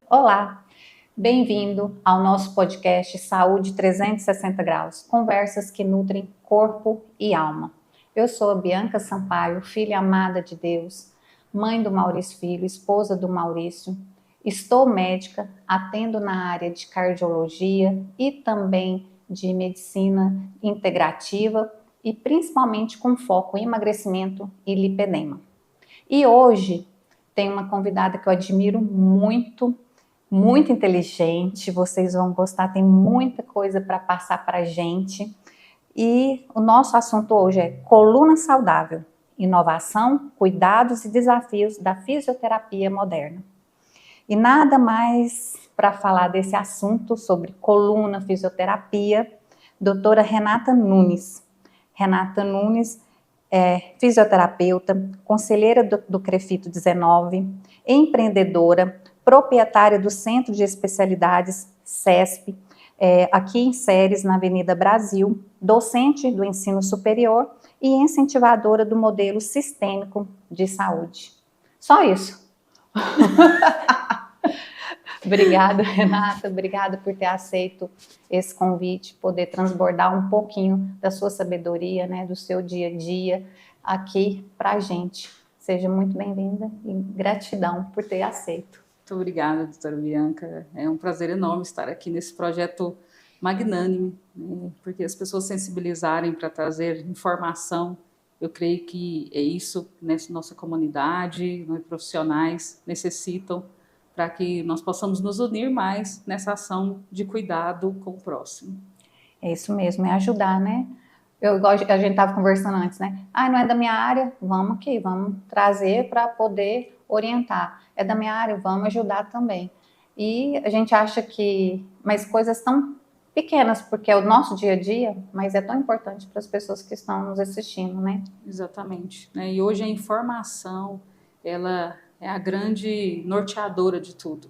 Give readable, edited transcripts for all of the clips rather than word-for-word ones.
Olá, bem-vindo ao nosso podcast Saúde 360 Graus, conversas que nutrem corpo e alma. Eu sou a Bianca Sampaio, filha amada de Deus, mãe do Maurício Filho, esposa do Maurício. Estou médica, atendo na área de cardiologia e também de medicina integrativa e principalmente com foco em emagrecimento e lipedema. E hoje tem uma convidada que eu admiro muito inteligente, vocês vão gostar, tem muita coisa para passar para a gente. E o nosso assunto hoje é coluna saudável, inovação, cuidados e desafios da fisioterapia moderna. E nada mais para falar desse assunto sobre coluna, fisioterapia, doutora Renata Nunes. Renata Nunes é fisioterapeuta, conselheira do CREFITO 19, empreendedora, proprietária do Centro de Especialidades CESP, aqui em Ceres, na Avenida Brasil, docente do ensino superior e incentivadora do modelo sistêmico de saúde. Só isso. Obrigada, Renata, obrigada por ter aceito esse convite, poder transbordar um pouquinho da sua sabedoria, né, do seu dia a dia aqui para a gente. Seja muito bem-vinda e gratidão por ter aceito. Muito obrigada, doutora Bianca. É um prazer enorme estar aqui nesse projeto magnânime, né, porque as pessoas sensibilizarem para trazer informação, eu creio que é isso que nossa comunidade, nós profissionais necessitam para que nós possamos nos unir mais nessa ação de cuidado com o próximo. É isso mesmo, é ajudar, né? A gente estava conversando antes, né? Não é da minha área, vamos aqui, vamos trazer para poder orientar. É da minha área, vamos ajudar também. E a gente acha que, mas coisas tão pequenas, porque é o nosso dia a dia, mas é tão importante para as pessoas que estão nos assistindo, né? Exatamente. E hoje a informação, ela é a grande norteadora de tudo.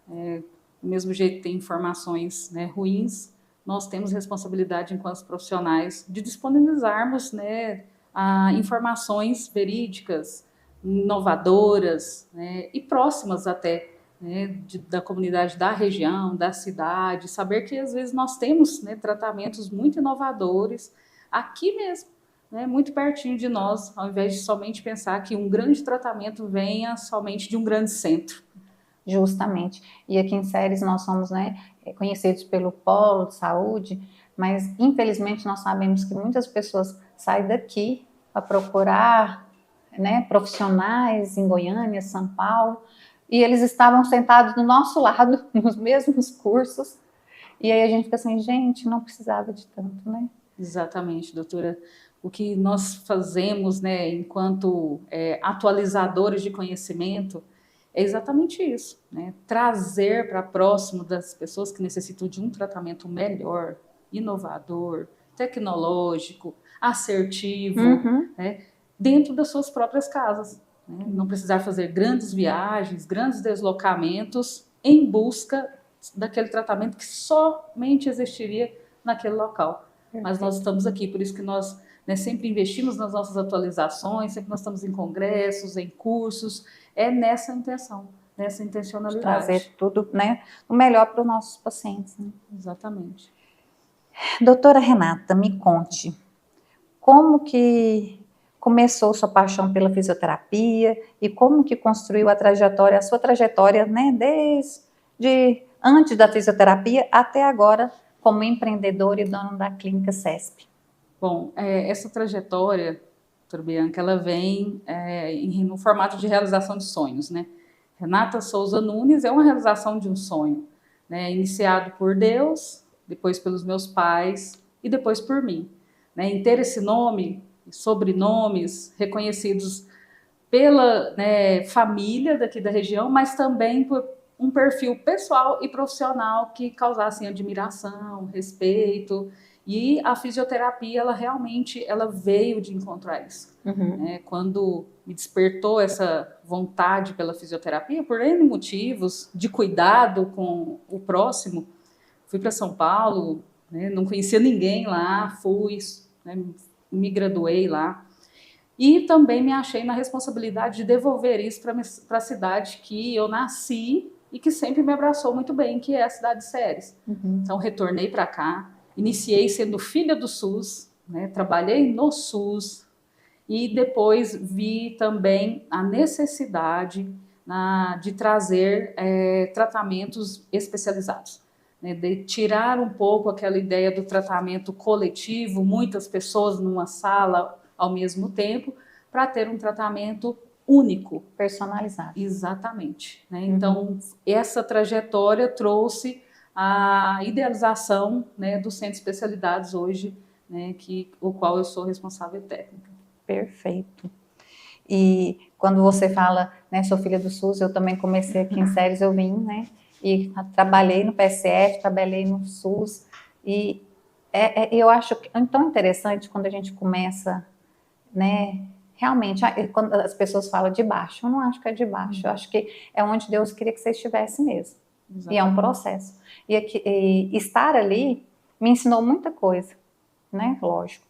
Do mesmo jeito que tem informações, né, ruins, nós temos responsabilidade enquanto profissionais de disponibilizarmos, né, informações verídicas, inovadoras, né, e próximas até, né, da comunidade da região, da cidade, saber que às vezes nós temos, né, tratamentos muito inovadores aqui mesmo, né, muito pertinho de nós, ao invés de somente pensar que um grande tratamento venha somente de um grande centro. Justamente. E aqui em Ceres nós somos, né, conhecidos pelo polo de saúde, mas infelizmente nós sabemos que muitas pessoas saem daqui para procurar, né, profissionais em Goiânia, São Paulo, e eles estavam sentados do nosso lado, nos mesmos cursos, e aí a gente fica assim, gente, não precisava de tanto, né? Exatamente, doutora. O que nós fazemos, né, enquanto atualizadores de conhecimento, é exatamente isso, né? Trazer para próximo das pessoas que necessitam de um tratamento melhor, inovador, tecnológico, assertivo, né? Dentro das suas próprias casas. Né? Não precisar fazer grandes viagens, grandes deslocamentos em busca daquele tratamento que somente existiria naquele local. Mas nós estamos aqui, por isso que nós, né, sempre investimos nas nossas atualizações, sempre nós estamos em congressos, em cursos, é nessa intenção, nessa intencionalidade. Trazer tudo, né, o melhor para os nossos pacientes. Né? Exatamente. Doutora Renata, me conte, como que começou sua paixão pela fisioterapia e como que construiu a sua trajetória, né, desde antes da fisioterapia até agora, como empreendedora e dona da clínica CESP? Bom, essa trajetória, doutora Bianca, ela vem no formato de realização de sonhos, né? Renata Souza Nunes é uma realização de um sonho, né? Iniciado por Deus, depois pelos meus pais e depois por mim. Né? Em ter esse nome, sobrenomes reconhecidos pela, né, família daqui da região, mas também por um perfil pessoal e profissional que causassem admiração, respeito. E a fisioterapia, ela realmente veio de encontrar isso. Né? Quando me despertou essa vontade pela fisioterapia, por N motivos, de cuidado com o próximo, fui para São Paulo, né? Não conhecia ninguém lá, fui, né? Me graduei lá. E também me achei na responsabilidade de devolver isso para a cidade que eu nasci, e que sempre me abraçou muito bem, que é a cidade de Ceres. Então, retornei para cá, iniciei sendo filha do SUS, né, trabalhei no SUS, e depois vi também a necessidade de trazer tratamentos especializados, né, de tirar um pouco aquela ideia do tratamento coletivo, muitas pessoas numa sala ao mesmo tempo, para ter um tratamento único. Personalizado. Exatamente. Né? Então, essa trajetória trouxe a idealização, né, do Centro de Especialidades hoje, né, o qual eu sou responsável técnica. Perfeito. E quando você fala, né, sou filha do SUS, eu também comecei aqui em Ceres, eu vim, né, e trabalhei no PSF, trabalhei no SUS, e eu acho tão interessante quando a gente começa, né, realmente, quando as pessoas falam de baixo, eu não acho que é de baixo, eu acho que é onde Deus queria que você estivesse mesmo. Exatamente. E é um processo. E estar ali me ensinou muita coisa, né, lógico,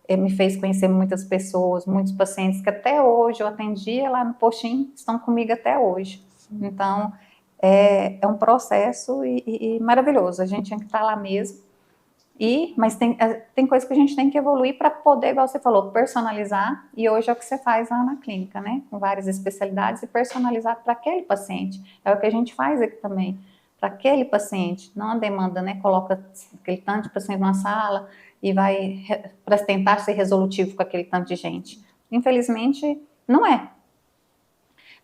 me fez conhecer muitas pessoas, muitos pacientes que até hoje eu atendia lá no postinho, estão comigo até hoje. Então, é um processo e maravilhoso, a gente tem que estar lá mesmo, mas tem coisa que a gente tem que evoluir para poder, igual você falou, personalizar, e hoje é o que você faz lá na clínica, né, com várias especialidades, e personalizar para aquele paciente, é o que a gente faz aqui também, para aquele paciente, não a demanda, né, coloca aquele tanto de paciente numa sala, e vai para tentar ser resolutivo com aquele tanto de gente. Infelizmente, não é.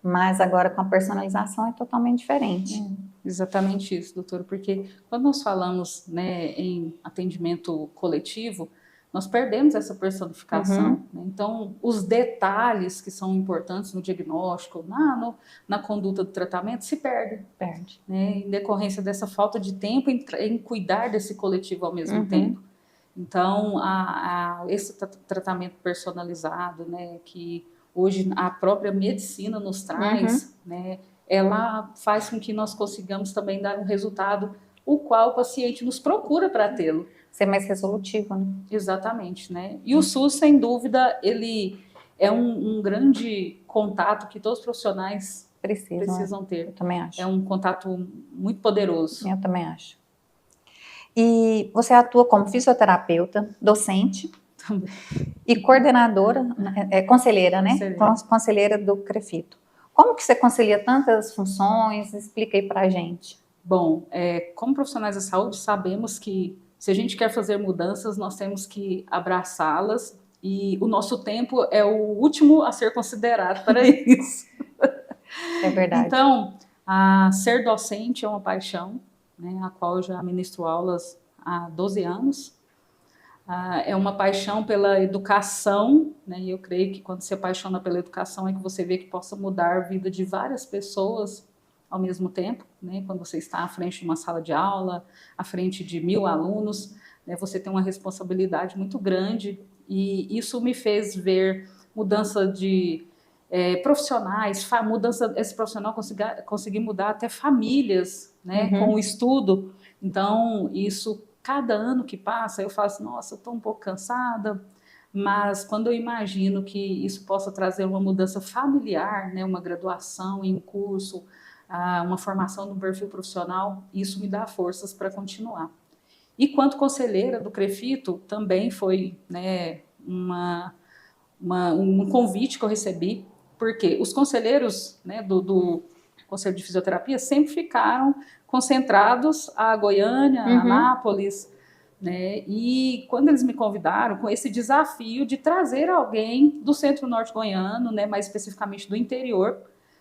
Mas agora com a personalização é totalmente diferente. Exatamente isso, doutor, porque quando nós falamos, né, em atendimento coletivo, nós perdemos essa personificação. Né? Então, os detalhes que são importantes no diagnóstico, na conduta do tratamento, se perdem. Né? Em decorrência dessa falta de tempo em cuidar desse coletivo ao mesmo tempo. Então, esse tratamento personalizado, né, que hoje a própria medicina nos traz, né, ela faz com que nós consigamos também dar um resultado o qual o paciente nos procura para tê-lo. Ser mais resolutivo, né? Exatamente, né? E o SUS, sem dúvida, ele é um grande contato que todos os profissionais precisam ter. Eu também acho. É um contato muito poderoso. Eu também acho. E você atua como fisioterapeuta, docente também. E coordenadora, conselheira, né? Conselheira do CREFITO. Como que você concilia tantas funções? Explica aí pra gente. Bom, como profissionais da saúde, sabemos que se a gente quer fazer mudanças, nós temos que abraçá-las, e o nosso tempo é o último a ser considerado para isso. É verdade. Então, ser docente é uma paixão, né, a qual eu já ministro aulas há 12 anos. É uma paixão pela educação, né, e eu creio que quando se apaixona pela educação é que você vê que possa mudar a vida de várias pessoas ao mesmo tempo, né, quando você está à frente de uma sala de aula, à frente de 1000 alunos, né, você tem uma responsabilidade muito grande, e isso me fez ver mudança de profissionais, esse profissional conseguir mudar até famílias, né, com o estudo. Então, isso, cada ano que passa, eu falo assim, nossa, eu estou um pouco cansada, mas quando eu imagino que isso possa trazer uma mudança familiar, né, uma graduação em um curso, uma formação no perfil profissional, isso me dá forças para continuar. E quanto conselheira do CREFITO, também foi, né, um convite que eu recebi, porque os conselheiros, né, do Conselho de Fisioterapia sempre ficaram concentrados a Goiânia, Anápolis, né, e quando eles me convidaram com esse desafio de trazer alguém do Centro-Norte goiano, né, mais especificamente do interior,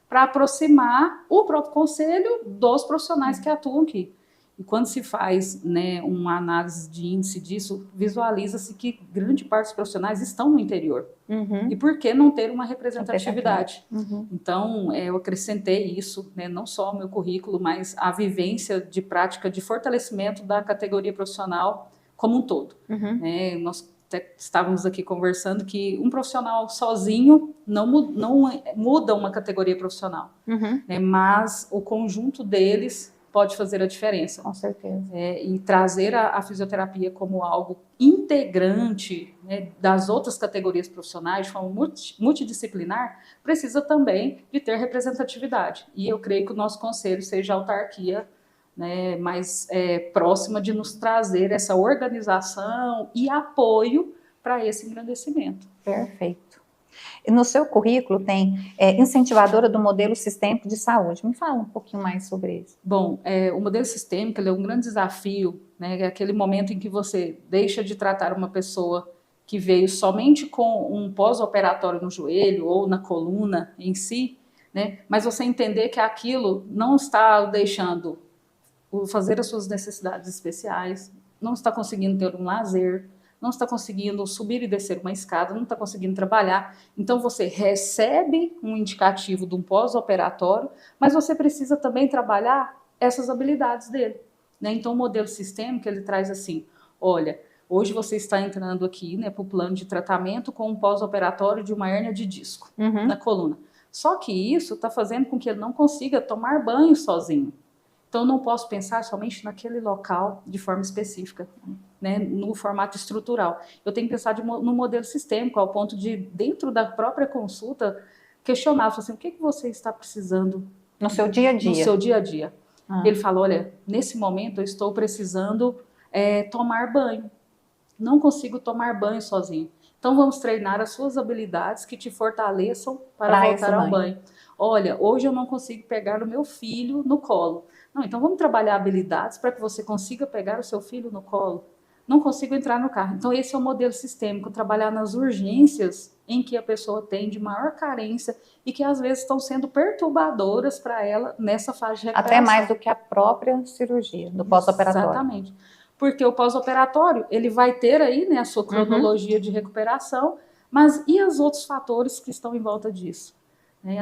para aproximar o próprio conselho dos profissionais que atuam aqui. E quando se faz, né, uma análise de índice disso, visualiza-se que grande parte dos profissionais estão no interior. E por que não ter uma representatividade? Então, eu acrescentei isso, né, não só ao meu currículo, mas a vivência de prática de fortalecimento da categoria profissional como um todo. Nós até estávamos aqui conversando que um profissional sozinho não muda uma categoria profissional, né, mas o conjunto deles pode fazer a diferença. Com certeza. E trazer a fisioterapia como algo integrante, né, das outras categorias profissionais, de forma multidisciplinar, precisa também de ter representatividade. E eu creio que o nosso conselho seja a autarquia, né, mais próxima de nos trazer essa organização e apoio para esse engrandecimento. Perfeito. E no seu currículo tem incentivadora do modelo sistêmico de saúde. Me fala um pouquinho mais sobre isso. Bom, o modelo sistêmico ele é um grande desafio, né? É aquele momento em que você deixa de tratar uma pessoa que veio somente com um pós-operatório no joelho ou na coluna em si, né? Mas você entender que aquilo não está deixando fazer as suas necessidades especiais, não está conseguindo ter um lazer, não está conseguindo subir e descer uma escada, não está conseguindo trabalhar. Então, você recebe um indicativo de um pós-operatório, mas você precisa também trabalhar essas habilidades dele, né? Então, o modelo sistêmico, ele traz assim, olha, hoje você está entrando aqui, né, para o plano de tratamento com um pós-operatório de uma hérnia de disco na coluna. Só que isso está fazendo com que ele não consiga tomar banho sozinho. Então, eu não posso pensar somente naquele local de forma específica, né, no formato estrutural. Eu tenho que pensar no modelo sistêmico, ao ponto de, dentro da própria consulta, questionar, assim, o que você está precisando no seu dia a dia. No seu dia a dia. Ele fala, olha, nesse momento eu estou precisando tomar banho. Não consigo tomar banho sozinho. Então, vamos treinar as suas habilidades que te fortaleçam para voltar ao banho. Olha, hoje eu não consigo pegar o meu filho no colo. Não, então vamos trabalhar habilidades para que você consiga pegar o seu filho no colo. Não consigo entrar no carro. Então, esse é o modelo sistêmico, trabalhar nas urgências em que a pessoa tem de maior carência e que, às vezes, estão sendo perturbadoras para ela nessa fase de recuperação. Até mais do que a própria cirurgia, do pós-operatório. Exatamente. Porque o pós-operatório, ele vai ter aí, né, a sua cronologia de recuperação, mas e os outros fatores que estão em volta disso?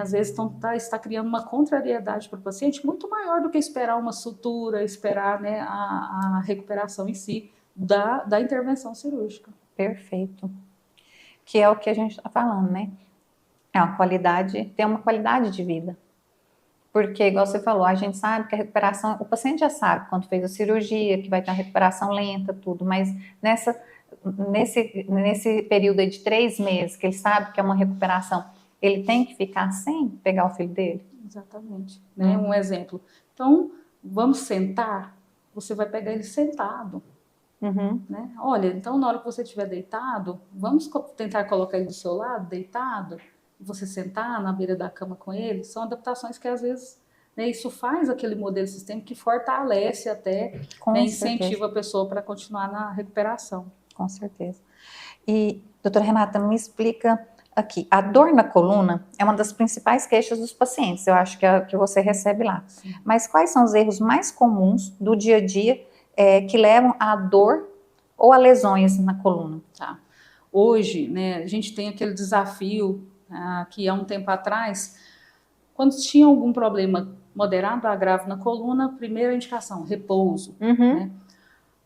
Às vezes está criando uma contrariedade para o paciente muito maior do que esperar uma sutura, esperar, né, a recuperação em si da intervenção cirúrgica. Perfeito. Que é o que a gente está falando, né? É uma qualidade, tem uma qualidade de vida. Porque, igual você falou, a gente sabe que a recuperação, o paciente já sabe quando fez a cirurgia, que vai ter uma recuperação lenta, tudo, mas nesse período aí de 3 meses, que ele sabe que é uma recuperação, ele tem que ficar sem pegar o filho dele? Exatamente. Né? Um exemplo. Então, vamos sentar, você vai pegar ele sentado. Né? Olha, então na hora que você estiver deitado, vamos tentar colocar ele do seu lado, deitado, e você sentar na beira da cama com ele. São adaptações que às vezes, né, isso faz aquele modelo sistêmico que fortalece até, né, incentiva a pessoa para continuar na recuperação. Com certeza. E, doutora Renata, me explica aqui, a dor na coluna é uma das principais queixas dos pacientes, eu acho que é a que você recebe lá. Sim. Mas quais são os erros mais comuns do dia a dia que levam à dor ou a lesões na coluna? Tá. Hoje, né, a gente tem aquele desafio que há um tempo atrás, quando tinha algum problema moderado a grave na coluna, primeira indicação, repouso. Né?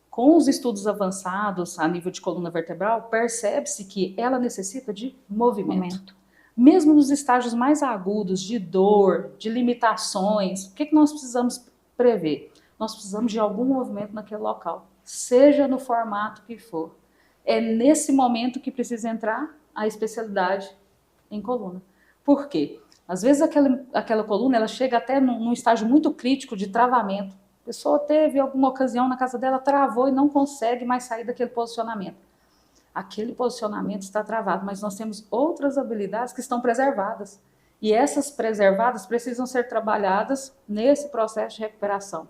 Com os estudos avançados a nível de coluna vertebral, percebe-se que ela necessita de movimento. Mesmo nos estágios mais agudos de dor, de limitações, o que nós precisamos prever? Nós precisamos de algum movimento naquele local, seja no formato que for. É nesse momento que precisa entrar a especialidade em coluna. Por quê? Às vezes aquela coluna ela chega até num estágio muito crítico de travamento. A pessoa teve alguma ocasião na casa dela, travou e não consegue mais sair daquele posicionamento. Aquele posicionamento está travado, mas nós temos outras habilidades que estão preservadas. E essas preservadas precisam ser trabalhadas nesse processo de recuperação.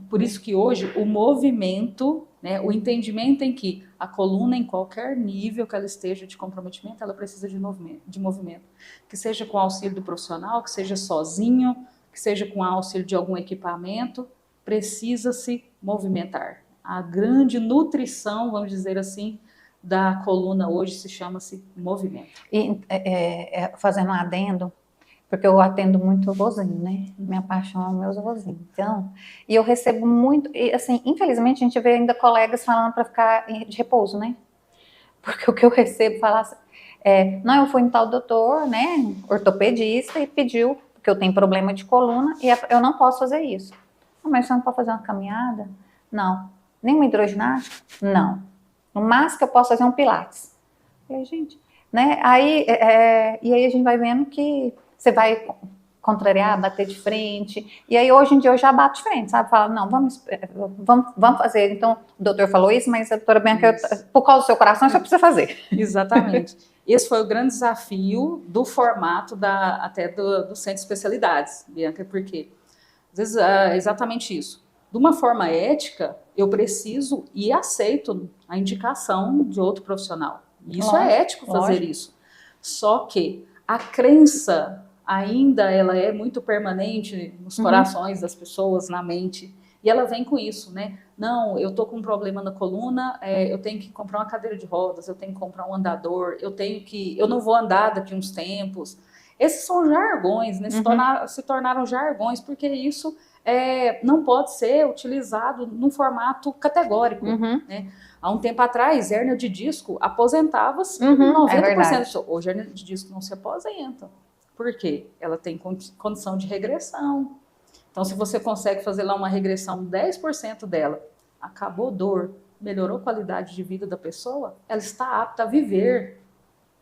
Por isso que hoje o movimento, né, o entendimento em que a coluna, em qualquer nível que ela esteja de comprometimento, ela precisa de movimento. Que seja com auxílio do profissional, que seja sozinho, que seja com auxílio de algum equipamento, precisa se movimentar. A grande nutrição, vamos dizer assim, da coluna hoje se chama-se movimento. E fazendo um adendo, porque eu atendo muito vozinho, né? Minha paixão é meus vozinhos. Então, e eu recebo muito, e assim, infelizmente a gente vê ainda colegas falando para ficar de repouso, né? Porque o que eu recebo falar não, eu fui em tal doutor, né, ortopedista, e pediu, porque eu tenho problema de coluna, e eu não posso fazer isso. Mas você não pode fazer uma caminhada? Não. Nem uma hidroginástica? Não. No máximo que eu posso fazer um pilates. E aí, gente, né? E aí a gente vai vendo que você vai contrariar, bater de frente. E aí hoje em dia eu já bato de frente, sabe? Fala, não, vamos fazer. Então, o doutor falou isso, mas a doutora Bianca, por causa do seu coração, você precisa fazer. Exatamente. Esse foi o grande desafio do formato até do centro de especialidades, Bianca, porque às vezes é exatamente isso. De uma forma ética, eu preciso e aceito a indicação de outro profissional. Isso lógico, é ético fazer lógico. Isso. Só que a crença ainda ela é muito permanente nos corações das pessoas, na mente. E ela vem com isso, né? Não, eu tô com um problema na coluna, eu tenho que comprar uma cadeira de rodas, eu tenho que comprar um andador, eu não vou andar daqui uns tempos. Esses são jargões, né? Se tornaram jargões, porque isso não pode ser utilizado num formato categórico, né? Há um tempo atrás, hérnia de disco aposentava-se 90%. Hoje, hérnia de disco não se aposenta. Por quê? Ela tem condição de regressão. Então, se você consegue fazer lá uma regressão 10% dela, acabou dor, melhorou a qualidade de vida da pessoa, ela está apta a viver.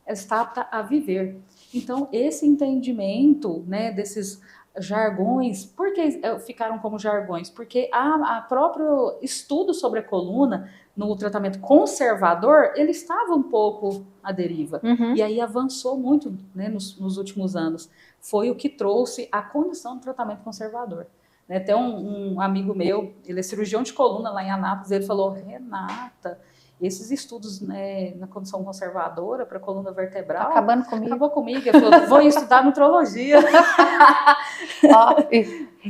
Ela está apta a viver. Então, esse entendimento, né, desses jargões, por que ficaram como jargões? Porque a próprio estudo sobre a coluna, no tratamento conservador, ele estava um pouco à deriva. E aí avançou muito, né, nos últimos anos. Foi o que trouxe a condição do tratamento conservador. Né, até um amigo meu, ele é cirurgião de coluna lá em Anápolis, ele falou, Renata, esses estudos, né, na condição conservadora para a coluna vertebral... Acabando comigo. Acabou comigo. Ele falou, vou estudar nutrologia.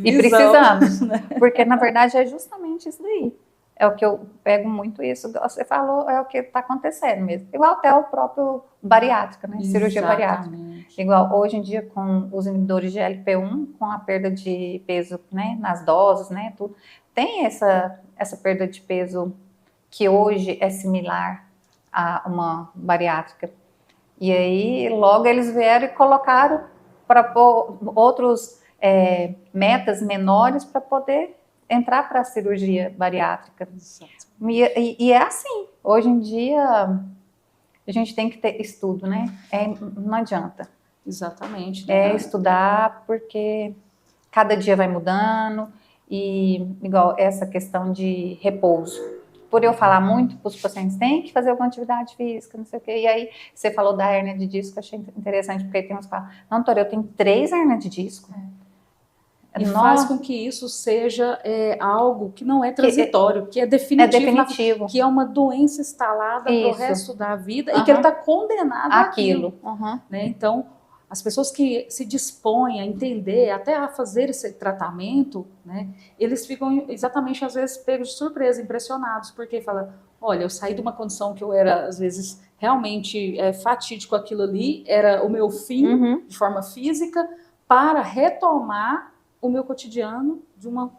E precisamos, né? Porque, na verdade, é justamente isso daí. É o que eu pego muito isso. Você falou, é o que está acontecendo mesmo. Igual até o próprio bariátrica, né? Cirurgia bariátrica. Igual hoje em dia com os inibidores de GLP-1, com a perda de peso, né? Nas doses, né? Tudo. Tem essa perda de peso que hoje é similar a uma bariátrica. E aí, logo eles vieram e colocaram para pôr outros metas menores para poder entrar para a cirurgia bariátrica. E é assim, hoje em dia a gente tem que ter estudo, né? Não adianta. Exatamente. Né? Estudar, porque cada dia vai mudando, e igual essa questão de repouso. Por eu falar muito para os pacientes, tem que fazer alguma atividade física, não sei o quê. E aí, você falou da hérnia de disco, achei interessante, porque tem uns que falam, não, doutora, eu tenho 3 hérnias de disco. E faz com que isso seja algo que não é transitório, que é definitivo, que é uma doença instalada para o resto da vida e que ele está condenado àquilo. Né? Então, as pessoas que se dispõem a entender, até a fazer esse tratamento, né, eles ficam exatamente, às vezes, pegos de surpresa, impressionados, porque falam, olha, eu saí de uma condição que eu era, às vezes, realmente fatídico aquilo ali, era o meu fim, de forma física, para retomar o meu cotidiano de uma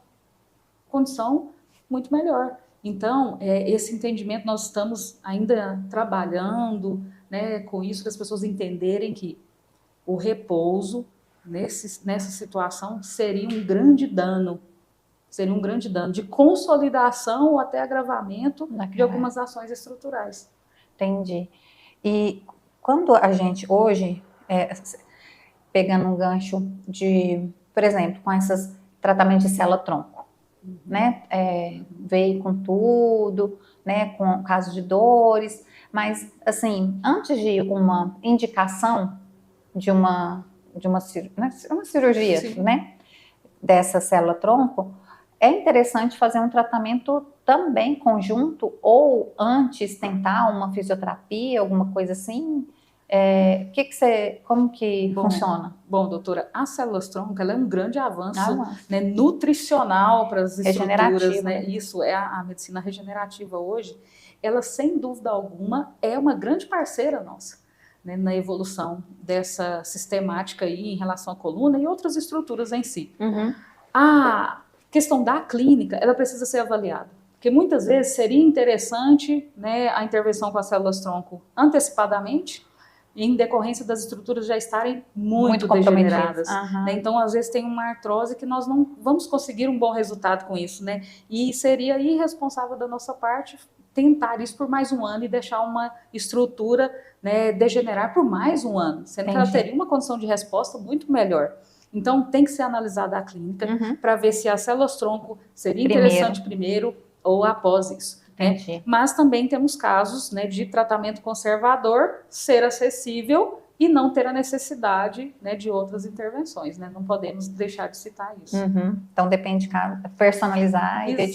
condição muito melhor. Então, esse entendimento nós estamos ainda trabalhando, né, com isso, que as pessoas entenderem que o repouso nessa situação seria um grande dano de consolidação ou até agravamento de algumas ações estruturais. Entendi. E quando a gente hoje, pegando um gancho de, por exemplo, com esses tratamentos de célula-tronco, né, veio com tudo, né, com caso de dores, mas assim, antes de uma indicação de uma cirurgia, né, dessa célula-tronco, é interessante fazer um tratamento também conjunto ou antes tentar uma fisioterapia, alguma coisa assim? Como que funciona? Bom, doutora, a célula-tronco ela é um grande avanço né, nutricional para as estruturas. Né? Isso é a medicina regenerativa hoje. Ela, sem dúvida alguma, é uma grande parceira nossa. Né, na evolução dessa sistemática aí em relação à coluna e outras estruturas em si. A questão da clínica, ela precisa ser avaliada, porque muitas vezes seria interessante, né, a intervenção com as células-tronco antecipadamente, em decorrência das estruturas já estarem muito comprometidas. degeneradas. Né? Então, às vezes, tem uma artrose que nós não vamos conseguir um bom resultado com isso, né? E seria irresponsável da nossa parte tentar isso por mais um ano e deixar uma estrutura, né, degenerar por mais um ano, sendo que ela teria uma condição de resposta muito melhor. Então, tem que ser analisada a clínica para ver se as células-tronco seria interessante primeiro ou após isso. Né? Mas também temos casos, né, de tratamento conservador ser acessível e não ter a necessidade, né, de outras intervenções, né? Não podemos deixar de citar isso. Então depende de cada, personalizar e ver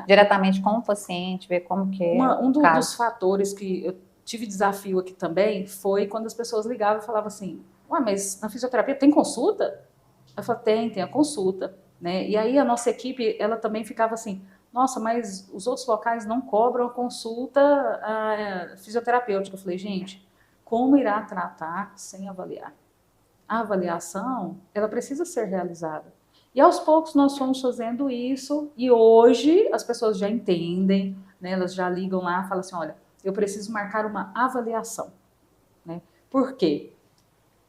diretamente com o paciente, ver como que é dos fatores que eu tive desafio aqui também foi quando as pessoas ligavam e falavam assim, ué, mas na fisioterapia tem consulta? Eu falei, tem a consulta, né? E aí a nossa equipe, ela também ficava assim, nossa, mas os outros locais não cobram a consulta fisioterapêutica. Eu falei, gente, como irá tratar sem avaliar? A avaliação, ela precisa ser realizada. E aos poucos nós fomos fazendo isso e hoje as pessoas já entendem, né? Elas já ligam lá e falam assim, olha, eu preciso marcar uma avaliação. Né? Por quê?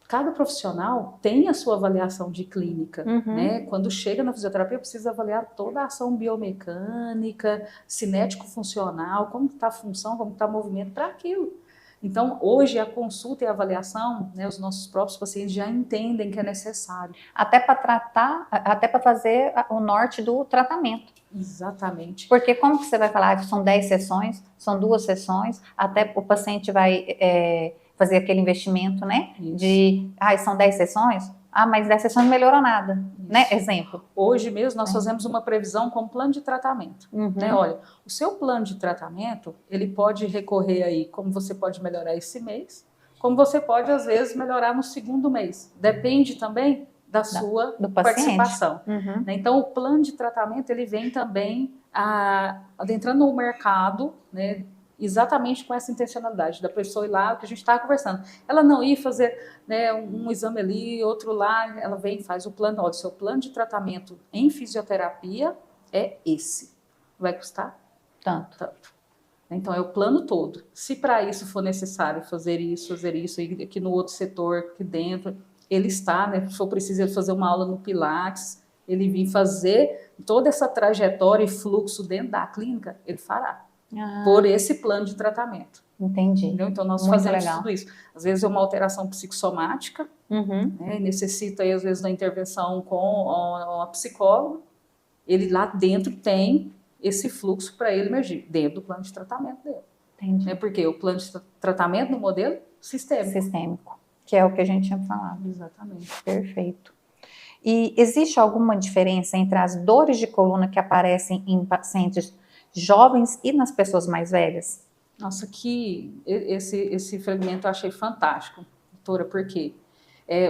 Cada profissional tem a sua avaliação de clínica, né? Quando chega na fisioterapia, precisa avaliar toda a ação biomecânica, cinético-funcional, como está a função, como está o movimento para aquilo. Então, hoje, a consulta e a avaliação, né, os nossos próprios pacientes já entendem que é necessário. Até para tratar, até para fazer o norte do tratamento. Exatamente. Porque como que você vai falar que são 10 sessões, são 2 sessões, até o paciente vai fazer aquele investimento, né? Isso. São 10 sessões? Mas 10 sessões não melhorou nada, né? Exemplo. Hoje mesmo nós fazemos uma previsão com plano de tratamento. Né? Olha, o seu plano de tratamento, ele pode recorrer aí, como você pode melhorar esse mês, como você pode, às vezes, melhorar no segundo mês. Depende também da sua participação. Né? Então, o plano de tratamento, ele vem também adentrando no mercado, né? Exatamente com essa intencionalidade da pessoa ir lá, o que a gente estava conversando. Ela não ir fazer, né, um exame ali, outro lá, ela vem e faz o plano. Olha, o seu plano de tratamento em fisioterapia é esse. Vai custar tanto. Então, é o plano todo. Se para isso for necessário fazer isso, e aqui no outro setor, aqui dentro, ele está, né, se for preciso ele fazer uma aula no Pilates, ele vir fazer toda essa trajetória e fluxo dentro da clínica, ele fará. Por esse plano de tratamento. Entendi. Entendeu? Então, nós fazemos tudo isso. Às vezes é uma alteração psicossomática, né, necessita, aí, às vezes, da intervenção com a psicóloga. Ele lá dentro tem esse fluxo para ele emergir, dentro do plano de tratamento dele. Entendi. Né, porque o plano de tratamento no modelo sistêmico, que é o que a gente tinha falado. Exatamente. Perfeito. E existe alguma diferença entre as dores de coluna que aparecem em pacientes jovens e nas pessoas mais velhas? Nossa, que esse fragmento eu achei fantástico, doutora, porque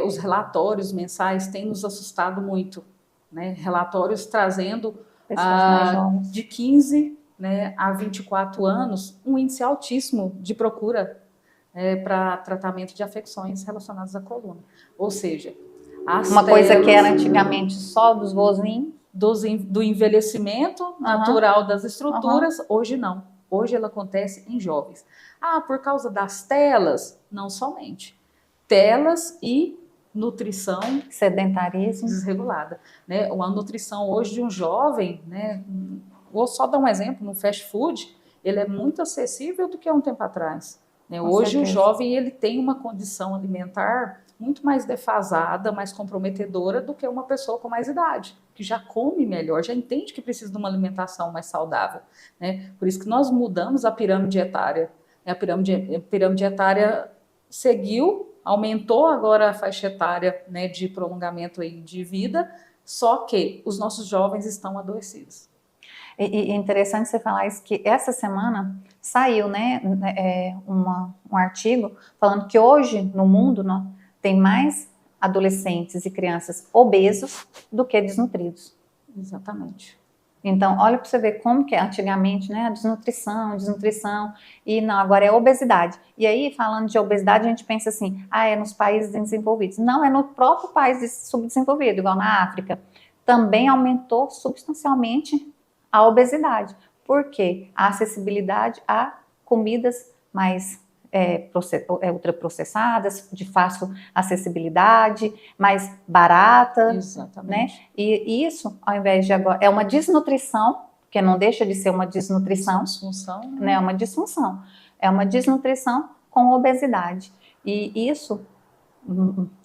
os relatórios mensais têm nos assustado muito, né? Relatórios trazendo de 15, né, a 24 anos um índice altíssimo de procura para tratamento de afecções relacionadas à coluna. Ou seja, coisa que era antigamente só dos vozinhos, do envelhecimento natural das estruturas, hoje não. Hoje ela acontece em jovens. Por causa das telas? Não somente. Telas e nutrição sedentarismo desregulada. Né? Uma nutrição hoje de um jovem, né? Vou só dar um exemplo, no fast food, ele é muito acessível do que há um tempo atrás. Né? Hoje o jovem ele tem uma condição alimentar muito mais defasada, mais comprometedora do que uma pessoa com mais idade, que já come melhor, já entende que precisa de uma alimentação mais saudável. Né? Por isso que nós mudamos a pirâmide etária. A pirâmide etária seguiu, aumentou agora a faixa etária, né, de prolongamento aí de vida, só que os nossos jovens estão adoecidos. E é interessante você falar isso, que essa semana saiu, né, um artigo falando que hoje no mundo tem mais adolescentes e crianças obesos do que desnutridos. Exatamente. Então, olha para você ver como que antigamente, né, a desnutrição, e não, agora é obesidade. E aí, falando de obesidade, a gente pensa assim, é nos países desenvolvidos. Não, é no próprio país subdesenvolvido, igual na África. Também aumentou substancialmente a obesidade. Por quê? A acessibilidade a comidas mais ultraprocessadas, de fácil acessibilidade, mais barata, Exatamente. né? E isso, ao invés de agora, é uma desnutrição, que não deixa de ser uma desnutrição, Disfunção, né? É uma disfunção. É uma desnutrição com obesidade. E isso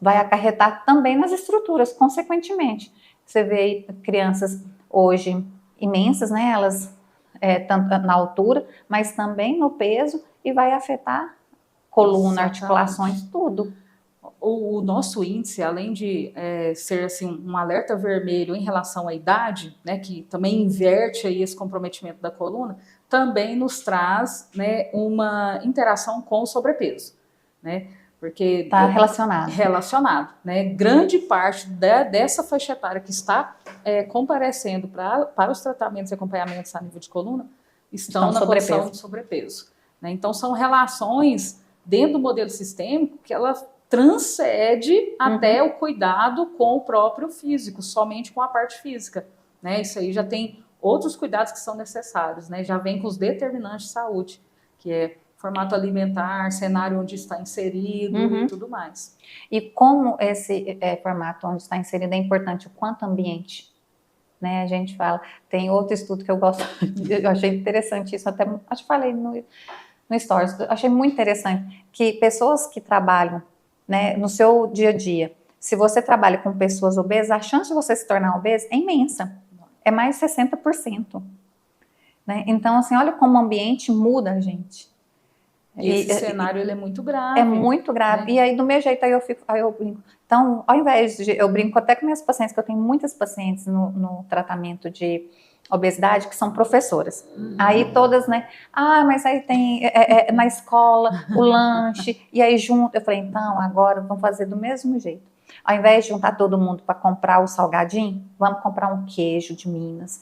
vai acarretar também nas estruturas, consequentemente. Você vê aí crianças hoje imensas, né? Elas tanto na altura, mas também no peso, e vai afetar coluna, Exatamente. articulações, tudo. O nosso índice, além de ser assim, um alerta vermelho em relação à idade, né, que também inverte aí esse comprometimento da coluna, também nos traz, né, uma interação com o sobrepeso, né? Porque está relacionado, né? Grande parte dessa faixa etária que está comparecendo para os tratamentos e acompanhamentos a nível de coluna estão na condição de sobrepeso, né? Então são relações dentro do modelo sistêmico que ela transcende até o cuidado com o próprio físico, somente com a parte física, né? Isso aí já tem outros cuidados que são necessários, né? Já vem com os determinantes de saúde, que é formato alimentar, cenário onde está inserido e tudo mais. E como esse formato onde está inserido é importante, o quanto ambiente, né? A gente fala, tem outro estudo que eu gosto, eu achei interessante isso, até acho que falei no Stories, achei muito interessante, que pessoas que trabalham, né, no seu dia a dia, se você trabalha com pessoas obesas, a chance de você se tornar obeso é imensa, é mais de 60%. Né? Então, assim, olha como o ambiente muda a gente. E esse cenário ele é muito grave. É muito grave. Né? E aí, do meu jeito, aí eu brinco. Então, ao invés de... Eu brinco até com minhas pacientes, que eu tenho muitas pacientes no tratamento de obesidade que são professoras. Aí todas, né? Ah, mas aí tem na escola o lanche, e aí junto. Eu falei, então, agora vamos fazer do mesmo jeito. Ao invés de juntar todo mundo para comprar o salgadinho, vamos comprar um queijo de Minas.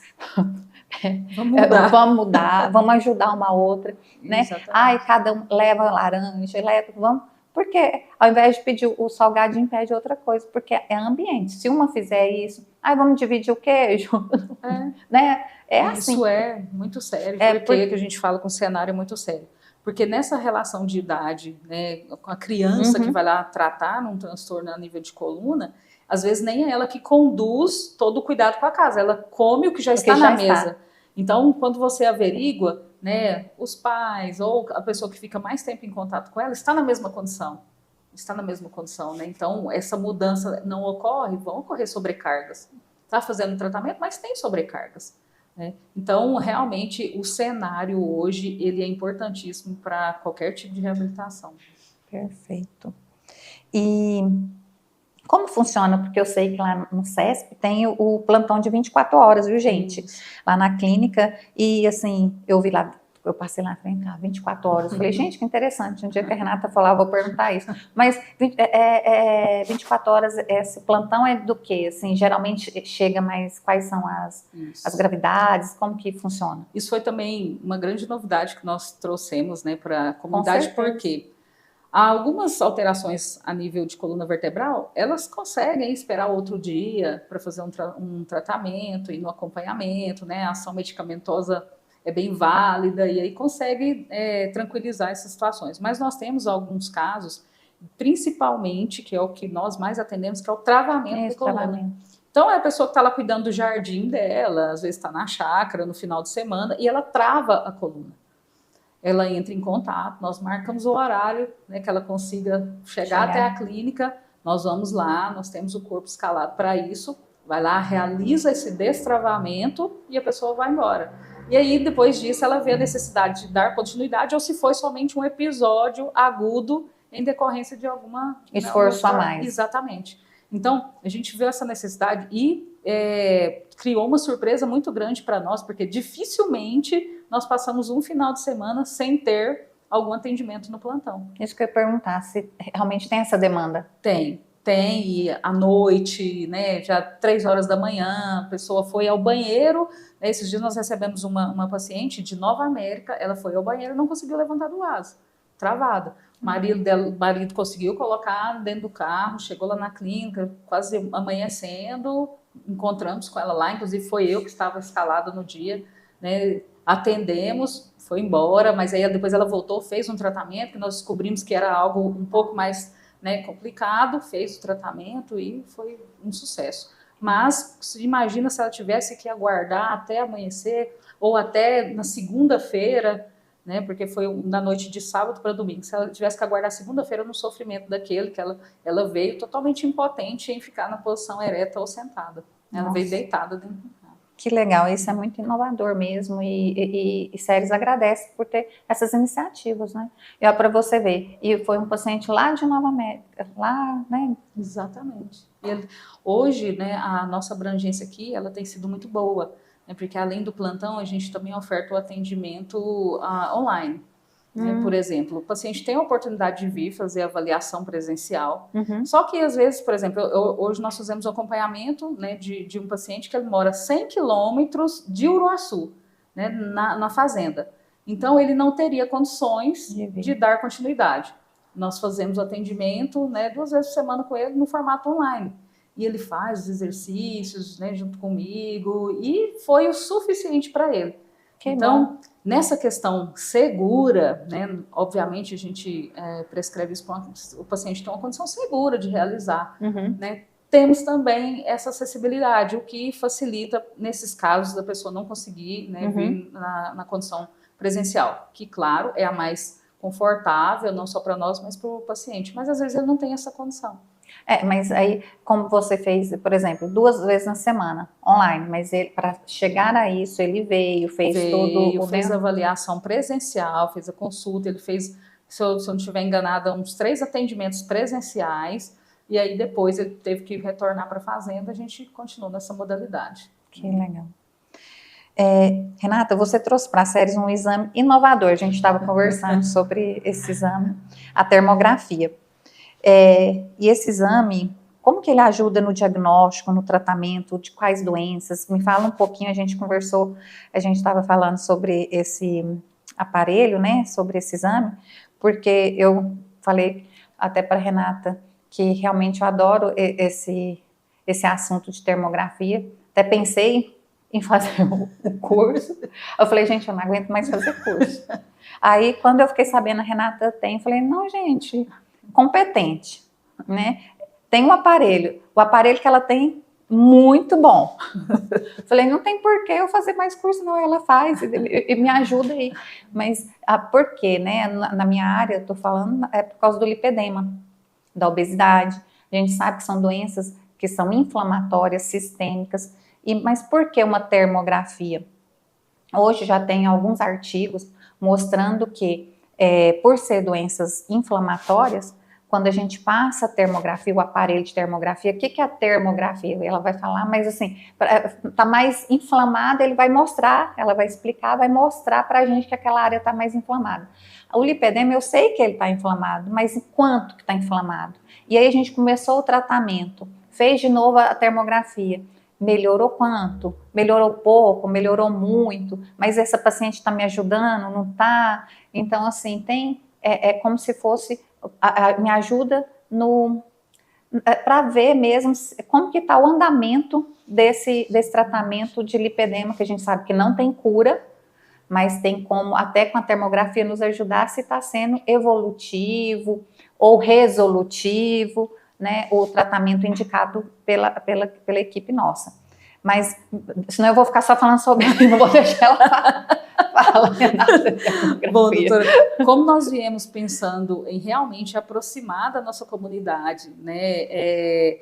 Vamos mudar, vamos ajudar uma outra, né? Ai, cada um leva laranja, vamos. Porque ao invés de pedir o salgadinho, pede outra coisa, porque é ambiente. Se uma fizer isso, vamos dividir o queijo, né? É assim. Isso é muito sério. Por que a gente fala que o cenário é muito sério? Porque nessa relação de idade, né, com a criança que vai lá tratar num transtorno a nível de coluna, às vezes nem é ela que conduz todo o cuidado com a casa, ela come o que já está na mesa. Então, quando você averigua, né, os pais ou a pessoa que fica mais tempo em contato com ela está na mesma condição. Está na mesma condição, né? Então, essa mudança não ocorre, vão ocorrer sobrecargas. Está fazendo tratamento, mas tem sobrecargas. Né? Então, realmente, o cenário hoje, ele é importantíssimo para qualquer tipo de reabilitação. Perfeito. E como funciona? Porque eu sei que lá no CESP tem o plantão de 24 horas, viu, gente? Lá na clínica, e assim, eu vi lá, eu passei lá na frente, 24 horas. Eu falei, gente, que interessante. Um dia que a Renata for lá, eu vou perguntar isso. Mas 24 horas, esse plantão é do quê? Assim, geralmente chega mais, quais são as gravidades? Como que funciona? Isso foi também uma grande novidade que nós trouxemos, né, para a comunidade, porque há algumas alterações a nível de coluna vertebral, elas conseguem esperar outro dia para fazer um tratamento e no acompanhamento, né? A ação medicamentosa é bem válida e aí consegue tranquilizar essas situações. Mas nós temos alguns casos, principalmente, que é o que nós mais atendemos, que é o travamento da coluna. Então, é a pessoa que está lá cuidando do jardim dela, às vezes está na chácara no final de semana, e ela trava a coluna. Ela entra em contato, nós marcamos o horário, né, que ela consiga chegar até a clínica, nós vamos lá, nós temos o corpo escalado para isso, vai lá, realiza esse destravamento e a pessoa vai embora. E aí, depois disso, ela vê a necessidade de dar continuidade ou se foi somente um episódio agudo em decorrência de alguma... esforço a mais. Exatamente. Então, a gente viu essa necessidade e criou uma surpresa muito grande para nós, porque dificilmente nós passamos um final de semana sem ter algum atendimento no plantão. Isso que eu ia perguntar, se realmente tem essa demanda. Tem, e à noite, né, já 3 horas da manhã, a pessoa foi ao banheiro, né, esses dias nós recebemos uma paciente de Nova América, ela foi ao banheiro e não conseguiu levantar do vaso, travada. O marido conseguiu colocar dentro do carro, chegou lá na clínica, quase amanhecendo, encontramos com ela lá, inclusive foi eu que estava escalada no dia, né? Atendemos, foi embora, mas aí depois ela voltou, fez um tratamento, que nós descobrimos que era algo um pouco mais, né, complicado, fez o tratamento e foi um sucesso. Mas imagina se ela tivesse que aguardar até amanhecer ou até na segunda-feira, né, porque foi na noite de sábado para domingo. Se ela tivesse que aguardar segunda-feira no sofrimento daquele, que ela veio totalmente impotente em ficar na posição ereta ou sentada. Ela veio deitada dentro do carro. Que legal, isso é muito inovador mesmo, e Séries agradece por ter essas iniciativas, né? E para você ver, e foi um paciente lá de Nova América, lá, né? Exatamente. E hoje, né, a nossa abrangência aqui, ela tem sido muito boa, né, porque além do plantão, a gente também oferta o atendimento online. Né? Por exemplo, o paciente tem a oportunidade de vir fazer avaliação presencial, só que às vezes, por exemplo, hoje nós fizemos o acompanhamento, né, de um paciente que ele mora 100 quilômetros de Uruaçu, né, na fazenda. Então, ele não teria condições de dar continuidade. Nós fazemos o atendimento, né, 2 vezes por semana com ele no formato online. E ele faz os exercícios, né, junto comigo, e foi o suficiente para ele. Então, nessa questão segura, né, obviamente a gente prescreve isso para o paciente ter uma condição segura de realizar. Né? Temos também essa acessibilidade, o que facilita nesses casos da pessoa não conseguir, né, vir na condição presencial, que, claro, é a mais confortável, não só para nós, mas para o paciente. Mas às vezes ele não tem essa condição. Mas aí, como você fez, por exemplo, 2 vezes na semana, online, mas ele, para chegar a isso, ele fez a avaliação presencial, fez a consulta, ele fez, se eu não estiver enganada, uns 3 atendimentos presenciais, e aí depois ele teve que retornar para a fazenda, a gente continuou nessa modalidade. Que legal. Renata, você trouxe para a Séries um exame inovador, a gente estava conversando sobre esse exame, a termografia. E esse exame, como que ele ajuda no diagnóstico, no tratamento de quais doenças? Me fala um pouquinho, a gente conversou, a gente estava falando sobre esse aparelho, né, sobre esse exame, porque eu falei até para a Renata que realmente eu adoro esse assunto de termografia, até pensei em fazer o curso, eu falei, gente, eu não aguento mais fazer curso. Aí, quando eu fiquei sabendo, a Renata tem, eu falei, não, gente, competente, né? Tem um aparelho, o aparelho que ela tem, muito bom. Falei, não tem por que eu fazer mais curso, não, ela faz, e me ajuda aí. Mas por quê, né? Na minha área, eu tô falando, é por causa do lipedema, da obesidade. A gente sabe que são doenças que são inflamatórias, sistêmicas, mas por que uma termografia? Hoje já tem alguns artigos mostrando que, por ser doenças inflamatórias, quando a gente passa a termografia, o aparelho de termografia, o que é a termografia? Ela vai falar, mas assim, está mais inflamada, ele vai mostrar, ela vai explicar, vai mostrar para a gente que aquela área está mais inflamada. O lipedema, eu sei que ele está inflamado, mas quanto que está inflamado? E aí a gente começou o tratamento, fez de novo a termografia. Melhorou quanto? Melhorou pouco? Melhorou muito? Mas essa paciente está me ajudando? Não está? Então, assim, é como se fosse, me ajuda para ver mesmo como que está o andamento desse tratamento de lipedema, que a gente sabe que não tem cura, mas tem como, até com a termografia, nos ajudar se está sendo evolutivo ou resolutivo, né, o tratamento indicado pela equipe nossa. Mas, senão eu vou ficar só falando sobre ele, não vou deixar ela falar. Bom, doutora, como nós viemos pensando em realmente aproximar da nossa comunidade, né,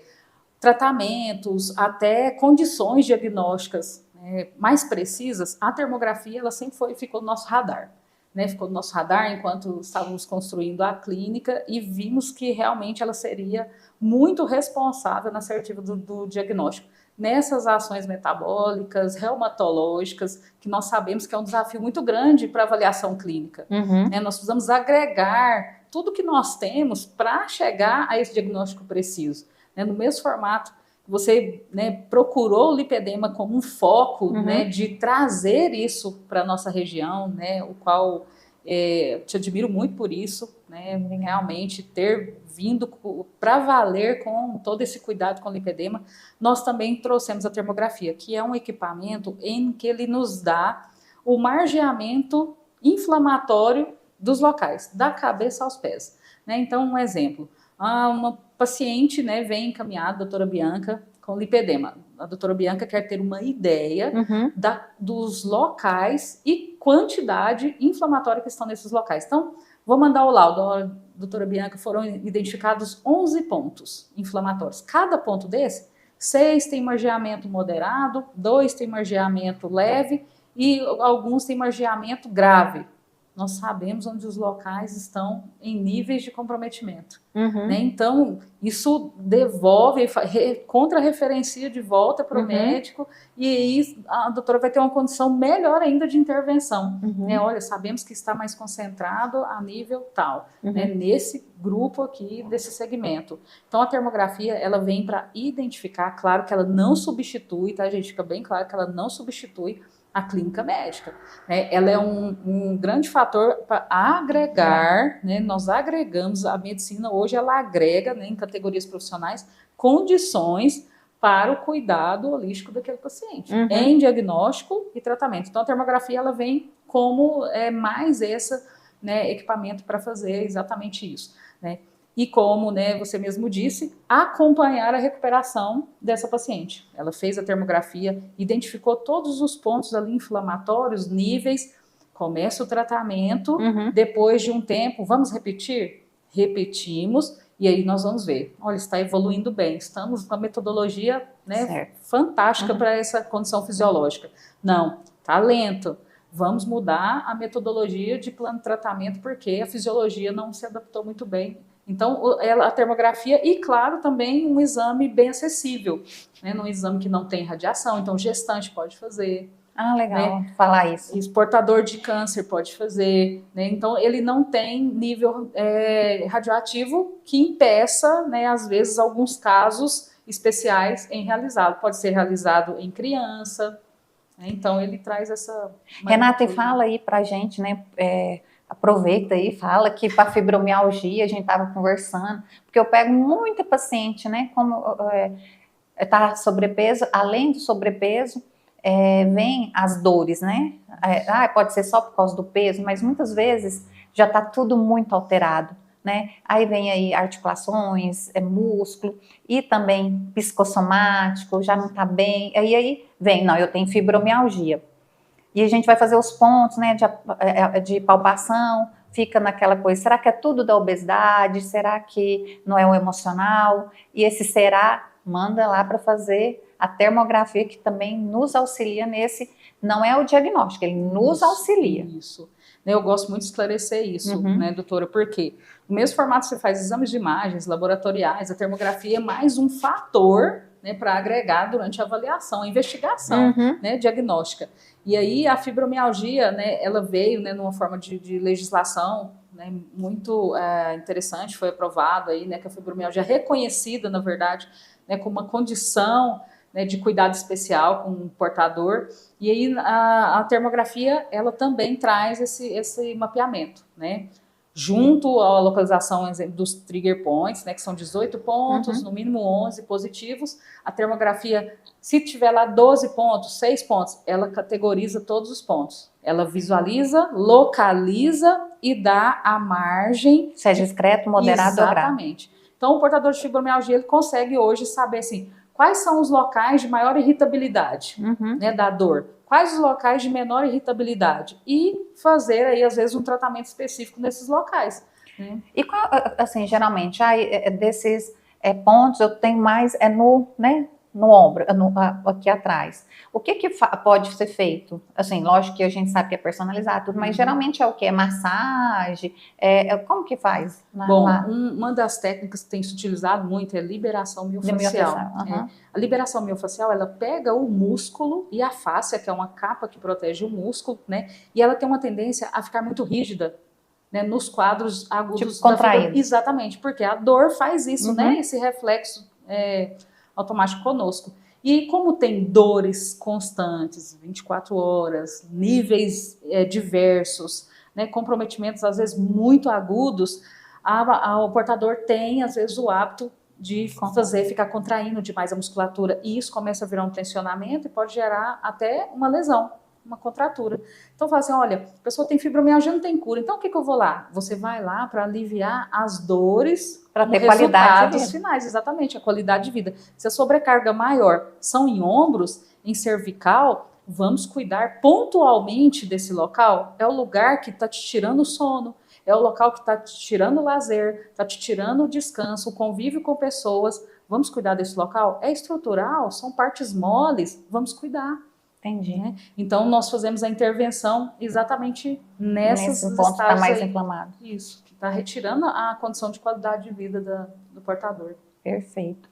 tratamentos, até condições diagnósticas, né, mais precisas, a termografia ela sempre ficou no nosso radar. Né, ficou no nosso radar enquanto estávamos construindo a clínica e vimos que realmente ela seria muito responsável na assertiva do diagnóstico. Nessas ações metabólicas, reumatológicas, que nós sabemos que é um desafio muito grande para a avaliação clínica. Né, nós precisamos agregar tudo que nós temos para chegar a esse diagnóstico preciso. Né, no mesmo formato, você, né, procurou o lipedema como um foco, né, de trazer isso para a nossa região, né, o qual te admiro muito por isso, né, realmente ter vindo para valer com todo esse cuidado com o lipedema. Nós também trouxemos a termografia, que é um equipamento em que ele nos dá o margeamento inflamatório dos locais, da cabeça aos pés. Né? Então, um exemplo, uma paciente, né, vem encaminhada, a doutora Bianca, com lipedema. A doutora Bianca quer ter uma ideia dos locais e quantidade inflamatória que estão nesses locais. Então, vou mandar o laudo. Doutora Bianca, foram identificados 11 pontos inflamatórios. Cada ponto desse, 6 tem margeamento moderado, 2 tem margeamento leve e alguns têm margeamento grave. Nós sabemos onde os locais estão em níveis de comprometimento. Né? Então, isso devolve, contra-referencia de volta para o médico e aí a doutora vai ter uma condição melhor ainda de intervenção. Né? Olha, sabemos que está mais concentrado a nível tal, né? Nesse grupo aqui, desse segmento. Então, a termografia, ela vem para identificar, claro que ela não substitui, tá, gente? Fica bem claro que ela não substitui a clínica médica. Né? Ela é um grande fator para agregar, né? Nós agregamos, a medicina hoje ela agrega, né, em categorias profissionais condições para o cuidado holístico daquele paciente, em diagnóstico e tratamento. Então a termografia ela vem como mais esse, né, equipamento para fazer exatamente isso. Né? E como, né, você mesmo disse, acompanhar a recuperação dessa paciente. Ela fez a termografia, identificou todos os pontos ali inflamatórios, níveis, começa o tratamento, depois de um tempo, vamos repetir? Repetimos, e aí nós vamos ver, olha, está evoluindo bem, estamos com a metodologia, né, fantástica para essa condição fisiológica. Não, está lento. Vamos mudar a metodologia de plano de tratamento, porque a fisiologia não se adaptou muito bem. Então, a termografia e, claro, também um exame bem acessível, né? Um exame que não tem radiação, então gestante pode fazer. Ah, legal, né? Falar isso. Portador de câncer pode fazer, né? Então, ele não tem nível radioativo que impeça, né, às vezes, alguns casos especiais em realizá-lo. Pode ser realizado em criança, né? Então, ele traz essa... Renata, e fala aí pra gente, né, aproveita aí, fala que para fibromialgia a gente estava conversando, porque eu pego muita paciente, né, como tá sobrepeso, além do sobrepeso, vem as dores, né, pode ser só por causa do peso, mas muitas vezes já tá tudo muito alterado, né, aí vem aí articulações, músculo, e também psicossomático, já não tá bem, aí vem, não, eu tenho fibromialgia. E a gente vai fazer os pontos, né, de palpação, fica naquela coisa, será que é tudo da obesidade? Será que não é o emocional? E esse será, manda lá para fazer a termografia, que também nos auxilia nesse, não é o diagnóstico, ele nos auxilia. Isso. Eu gosto muito de esclarecer isso, né, doutora, porque no mesmo formato que você faz exames de imagens laboratoriais, a termografia é mais um fator, né, para agregar durante a avaliação, a investigação, né, diagnóstica. E aí a fibromialgia, né, ela veio, né, numa forma de legislação, né, muito interessante, foi aprovado aí, né, que a fibromialgia é reconhecida, na verdade, né, como uma condição, né, de cuidado especial com o portador. E aí a termografia, ela também traz esse mapeamento, né, junto à localização dos trigger points, né, que são 18 pontos, no mínimo 11 positivos. A termografia, se tiver lá 12 pontos, 6 pontos, ela categoriza todos os pontos. Ela visualiza, localiza e dá a margem. Se é discreto, moderado ou grave. Exatamente. Então, o portador de fibromialgia, ele consegue hoje saber, assim, quais são os locais de maior irritabilidade, né, da dor. Quais os locais de menor irritabilidade e fazer aí, às vezes, um tratamento específico nesses locais. Né? E qual, assim, geralmente, desses pontos eu tenho mais no ombro, aqui atrás. O que pode ser feito? Assim, lógico que a gente sabe que é personalizado, tudo, mas geralmente é o que? É massagem? Como que faz? Bom, uma das técnicas que tem se utilizado muito é liberação miofascial. A liberação miofascial, ela pega o músculo e a fáscia, que é uma capa que protege o músculo, né? E ela tem uma tendência a ficar muito rígida, né, nos quadros agudos. Tipo, contraído. Exatamente, porque a dor faz isso, né? Esse reflexo automático conosco. E como tem dores constantes, 24 horas, níveis diversos, né, comprometimentos às vezes muito agudos, o portador tem às vezes o hábito de ficar contraindo demais a musculatura, e isso começa a virar um tensionamento e pode gerar até uma lesão. uma contratura. Então, fala assim, olha, a pessoa tem fibromialgia, não tem cura, então o que eu vou lá? Você vai lá para aliviar as dores, para ter qualidade de vida. finais, exatamente, a qualidade de vida. Se a sobrecarga maior são em ombros, em cervical, vamos cuidar pontualmente desse local. É o lugar que está te tirando o sono, é o local que está te tirando o lazer, está te tirando o descanso, o convívio com pessoas. Vamos cuidar desse local? É estrutural, são partes moles, vamos cuidar. Entendi. Né? Então, nós fazemos a intervenção exatamente nesse ponto que está mais inflamado. Isso, que está retirando a condição de qualidade de vida do portador. Perfeito.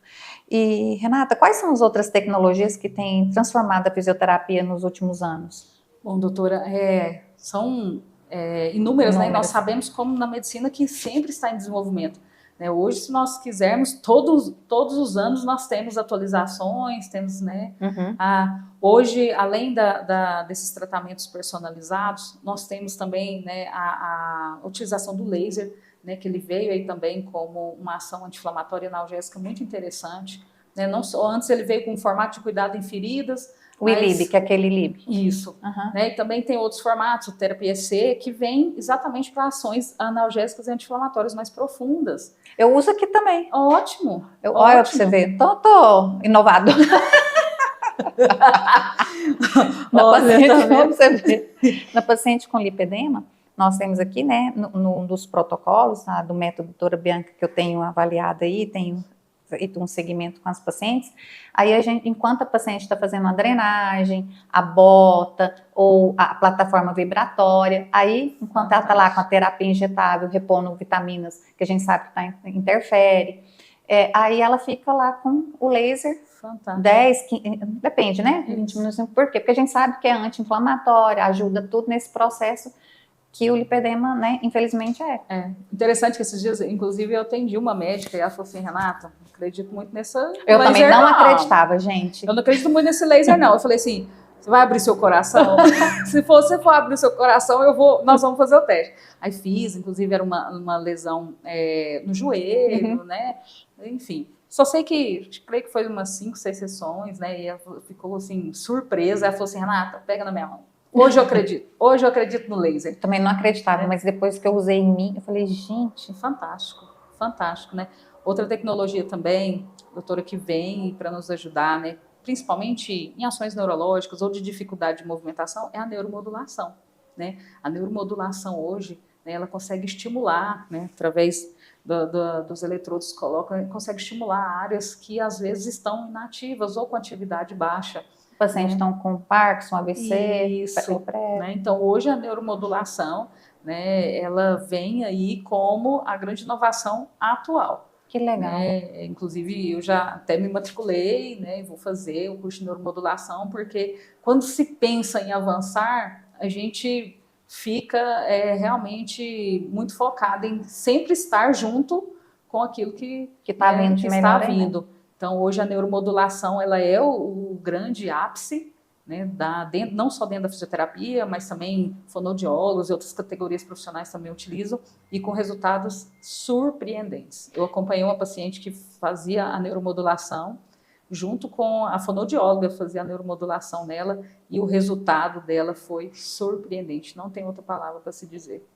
E, Renata, quais são as outras tecnologias que têm transformado a fisioterapia nos últimos anos? Bom, doutora, são inúmeras, né? Nós sabemos como na medicina que sempre está em desenvolvimento. Né? Hoje, se nós quisermos, todos os anos nós temos atualizações, temos, né? Hoje, além desses tratamentos personalizados, nós temos também, né, a utilização do laser, né, que ele veio aí também como uma ação anti-inflamatória analgésica muito interessante. Né? Não só, antes ele veio com um formato de cuidado em feridas. O ILIB, que é aquele ILIB. Isso. Né? E também tem outros formatos, o terapia EC, que vem exatamente para ações analgésicas e anti-inflamatórias mais profundas. Eu uso aqui também. Ótimo. Olha para você ver, tô inovado. Na paciente com lipedema, nós temos aqui, né, num dos protocolos do método doutora Bianca, que eu tenho avaliado aí, tenho feito um segmento com as pacientes, aí a gente, enquanto a paciente está fazendo a drenagem, a bota ou a plataforma vibratória, aí enquanto ela está lá com a terapia injetável, repondo vitaminas, que a gente sabe que interfere, aí ela fica lá com o laser. Fantástico. 10, 15, depende, né? 20 minutos. Por quê? Porque a gente sabe que é anti-inflamatória, ajuda tudo nesse processo que o lipedema, né, infelizmente Interessante que esses dias, inclusive, eu atendi uma médica e ela falou assim, Renata, acredito muito nessa Eu laser também não acreditava, gente. Eu não acredito muito nesse laser, não. Eu falei assim, você vai abrir seu coração? Se você for abrir seu coração, nós vamos fazer o teste. Aí fiz, inclusive era uma lesão no joelho, né? Enfim. Só sei que, creio que foi umas 5, 6 sessões, né? E ela ficou assim, surpresa. Ela falou assim, Renata, pega na minha mão. Hoje eu acredito no laser. Também não acreditava, mas depois que eu usei em mim, eu falei, gente. Fantástico, fantástico, né? Outra tecnologia também, doutora, que vem para nos ajudar, né? Principalmente em ações neurológicas ou de dificuldade de movimentação, é a neuromodulação, né? A neuromodulação hoje, né, ela consegue estimular, né, através dos eletrodos que colocam, consegue estimular áreas que às vezes estão inativas ou com atividade baixa. Pacientes estão com Parkinson, AVC, isso, né? Então, hoje a neuromodulação, né, ela vem aí como a grande inovação atual. Que legal. Né? Inclusive, eu já até me matriculei, né, e vou fazer o curso de neuromodulação, porque quando se pensa em avançar, a gente fica realmente muito focado em sempre estar junto com aquilo que está vindo de melhor, está vindo. Então, hoje a neuromodulação ela é o grande ápice, né, não só dentro da fisioterapia, mas também fonoaudiólogos e outras categorias profissionais também utilizam, e com resultados surpreendentes. Eu acompanhei uma paciente que fazia a neuromodulação, junto com a fonoaudióloga, fazia a neuromodulação nela, e o resultado dela foi surpreendente. Não tem outra palavra para se dizer.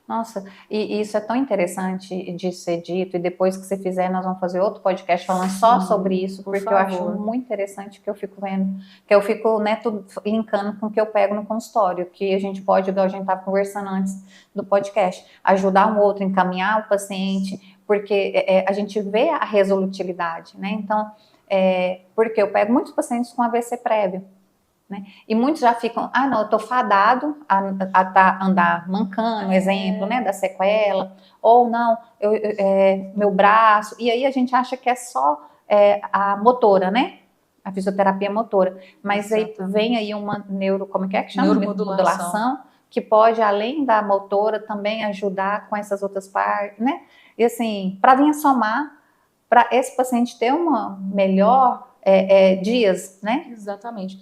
Nossa, e isso é tão interessante de ser dito, e depois que você fizer, nós vamos fazer outro podcast falando só sobre isso, porque eu acho muito interessante que eu fico vendo, que eu fico, né, tudo linkando com o que eu pego no consultório, que a gente pode, igual a gente estava conversando antes do podcast, ajudar um outro, encaminhar o paciente, porque a gente vê a resolutilidade, né, então, porque eu pego muitos pacientes com AVC prévio, né? E muitos já ficam, não, eu tô fadado a andar mancando, exemplo, né, da sequela, ou não, meu braço, e aí a gente acha que é só a motora, né, a fisioterapia motora, mas aí vem aí uma como é que chama? Neuromodulação, que pode, além da motora, também ajudar com essas outras partes, né, e assim, para vir a somar, para esse paciente ter uma melhor dias, né? Exatamente.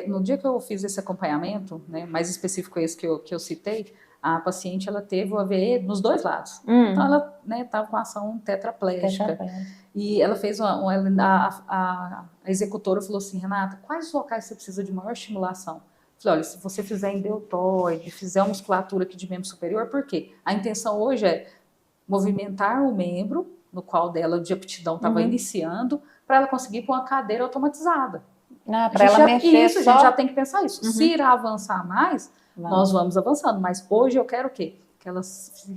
No dia que eu fiz esse acompanhamento, né, mais específico esse que eu citei, a paciente ela teve o AVE nos dois lados. Então ela estava com ação tetraplégica. E ela fez a executora falou assim, Renata, quais os locais você precisa de maior estimulação? Falei, olha, se você fizer em deltoide, fizer uma musculatura aqui de membro superior, por quê? A intenção hoje é movimentar o membro, no qual dela de aptidão estava iniciando, para ela conseguir com a cadeira automatizada. Para ela mexer isso, só... a gente já tem que pensar isso. Se irá avançar mais, nós vamos avançando. Mas hoje eu quero o quê? Que ela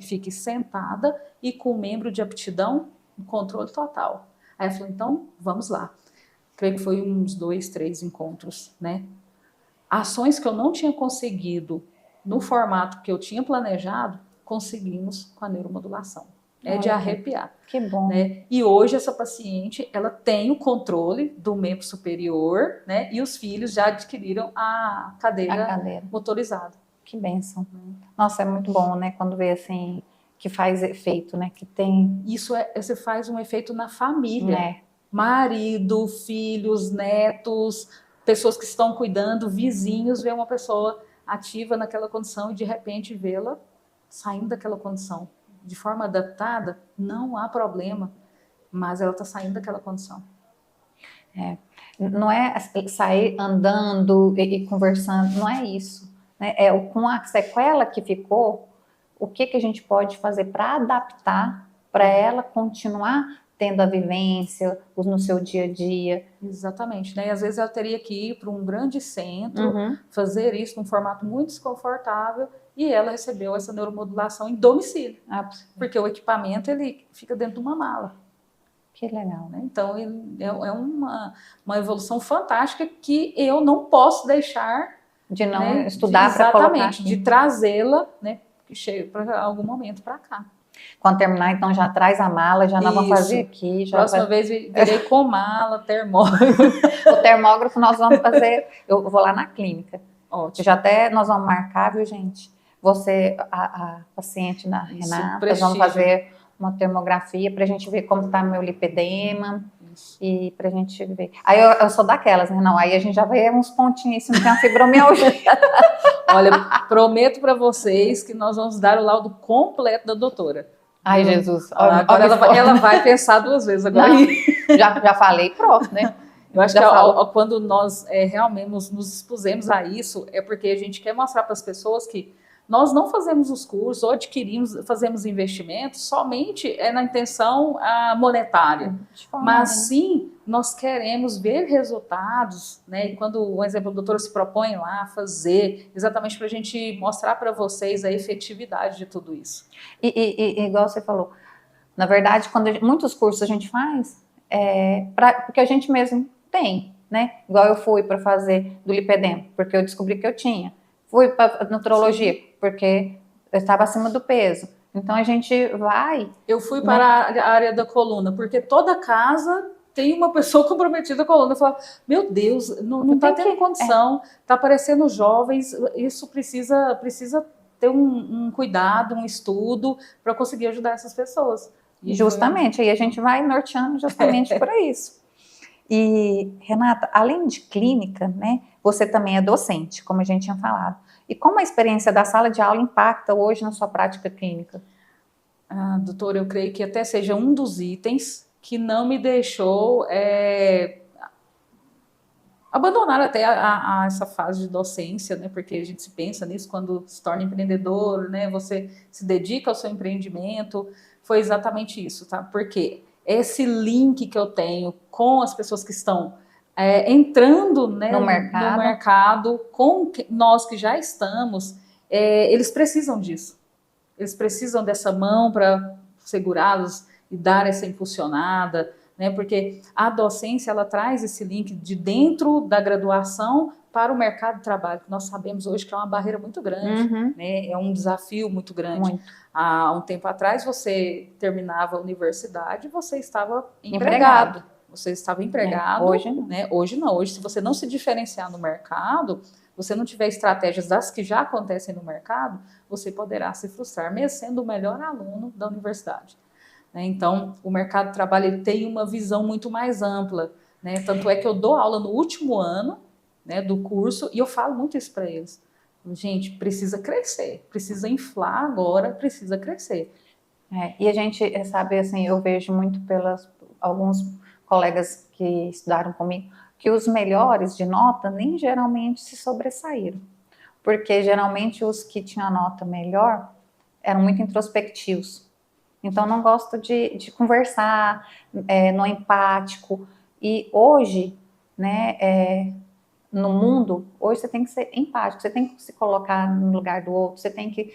fique sentada e com o membro de aptidão em controle total. Aí ela falou, então, vamos lá. Creio que foi uns 2, 3 encontros, né? Ações que eu não tinha conseguido no formato que eu tinha planejado, conseguimos com a neuromodulação. É de arrepiar. Que bom. Né? E hoje essa paciente, ela tem o controle do membro superior, né? E os filhos já adquiriram a cadeira motorizada. Que bênção. Nossa, é muito bom, né? Quando vê assim, que faz efeito, né? Que tem... Isso você faz um efeito na família. Marido, filhos, netos, pessoas que estão cuidando, vizinhos, ver uma pessoa ativa naquela condição e de repente vê-la saindo daquela condição. De forma adaptada, não há problema, mas ela está saindo daquela condição. Não é sair andando e conversando, não é isso. Né? Com a sequela que ficou, o que a gente pode fazer para adaptar, para ela continuar tendo a vivência no seu dia a dia. Exatamente, né? E às vezes ela teria que ir para um grande centro, fazer isso num formato muito desconfortável, e ela recebeu essa neuromodulação em domicílio, porque o equipamento ele fica dentro de uma mala. Que legal, né? Então é uma evolução fantástica que eu não posso deixar de não estudar para colocar. Exatamente, de trazê-la, né? Que chega para algum momento para cá. Quando terminar, então já traz a mala, já não vamos fazer aqui. Já Próxima vez virei com mala, termógrafo. O termógrafo nós vamos fazer, eu vou lá na clínica. Ótimo. Já até nós vamos marcar, viu, gente? Você, a paciente da Renata, nós vamos fazer uma termografia para a gente ver como está meu lipedema. E pra gente ver. Aí eu sou daquelas, né? Não, aí a gente já vê uns pontinhos, se não tem uma fibromialgia. Olha, prometo para vocês que nós vamos dar o laudo completo da doutora. Ai, Jesus. Agora ela vai pensar 2 vezes agora. Não, já falei, pronto, né? Eu acho que quando nós realmente nos expusemos a isso, é porque a gente quer mostrar para as pessoas que nós não fazemos os cursos ou fazemos investimentos somente na intenção monetária, mas sim nós queremos ver resultados, né? E quando, por exemplo, a doutora se propõe lá a fazer, exatamente para a gente mostrar para vocês a efetividade de tudo isso. E igual você falou, na verdade, muitos cursos a gente faz, porque a gente mesmo tem, né? Igual eu fui para fazer do lipedema, porque eu descobri que eu tinha. Fui para nutrologia, porque eu estava acima do peso. Então a gente vai... Eu fui para a área da coluna, porque toda casa tem uma pessoa comprometida com a coluna. Eu falo, meu Deus, não está tendo condição, está aparecendo jovens, isso precisa ter um cuidado, um estudo para conseguir ajudar essas pessoas. E justamente, aí a gente vai norteando justamente por isso. E, Renata, além de clínica, né, você também é docente, como a gente tinha falado. E como a experiência da sala de aula impacta hoje na sua prática clínica? Doutora, eu creio que até seja um dos itens que não me deixou abandonar até essa fase de docência, né? Porque a gente se pensa nisso quando se torna empreendedor, né? Você se dedica ao seu empreendimento. Foi exatamente isso, tá? Porque esse link que eu tenho com as pessoas que estão entrando, né, no mercado, com nós que já estamos, eles precisam disso. Eles precisam dessa mão para segurá-los e dar essa impulsionada, né, porque a docência ela traz esse link de dentro da graduação para o mercado de trabalho, que nós sabemos hoje que é uma barreira muito grande, né, é um desafio muito grande. Há um tempo atrás, você terminava a universidade e você estava empregado. Você estava empregado. Hoje não. Né? Hoje não. Hoje, se você não se diferenciar no mercado, você não tiver estratégias das que já acontecem no mercado, você poderá se frustrar, mesmo sendo o melhor aluno da universidade. Né? Então, o mercado de trabalho ele tem uma visão muito mais ampla. Né? Tanto é que eu dou aula no último ano, né, do curso e eu falo muito isso para eles. Gente, precisa crescer, precisa inflar agora, precisa crescer. E a gente sabe, assim, eu vejo muito pelas alguns colegas que estudaram comigo, que os melhores de nota nem geralmente se sobressaíram, porque geralmente os que tinham a nota melhor eram muito introspectivos. Então, não gosto de conversar, não é empático. E hoje, né, no mundo, hoje você tem que ser empático, você tem que se colocar no lugar do outro, você tem que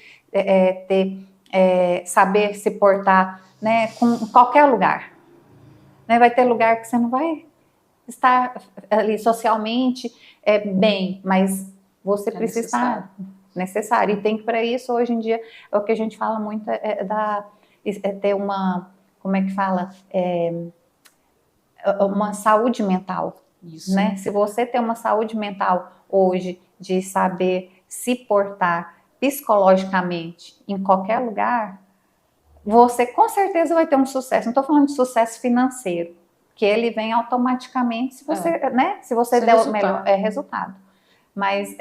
saber se portar, né, com qualquer lugar. Né? Vai ter lugar que você não vai estar ali socialmente bem, mas você precisa estar necessário. E tem que, para isso, hoje em dia, é o que a gente fala muito, ter uma, como é que fala? Uma saúde mental. Isso. Né? Se você tem uma saúde mental hoje de saber se portar psicologicamente em qualquer lugar, você com certeza vai ter um sucesso. Não estou falando de sucesso financeiro, que ele vem automaticamente se você, né? Se você der o melhor resultado. Mas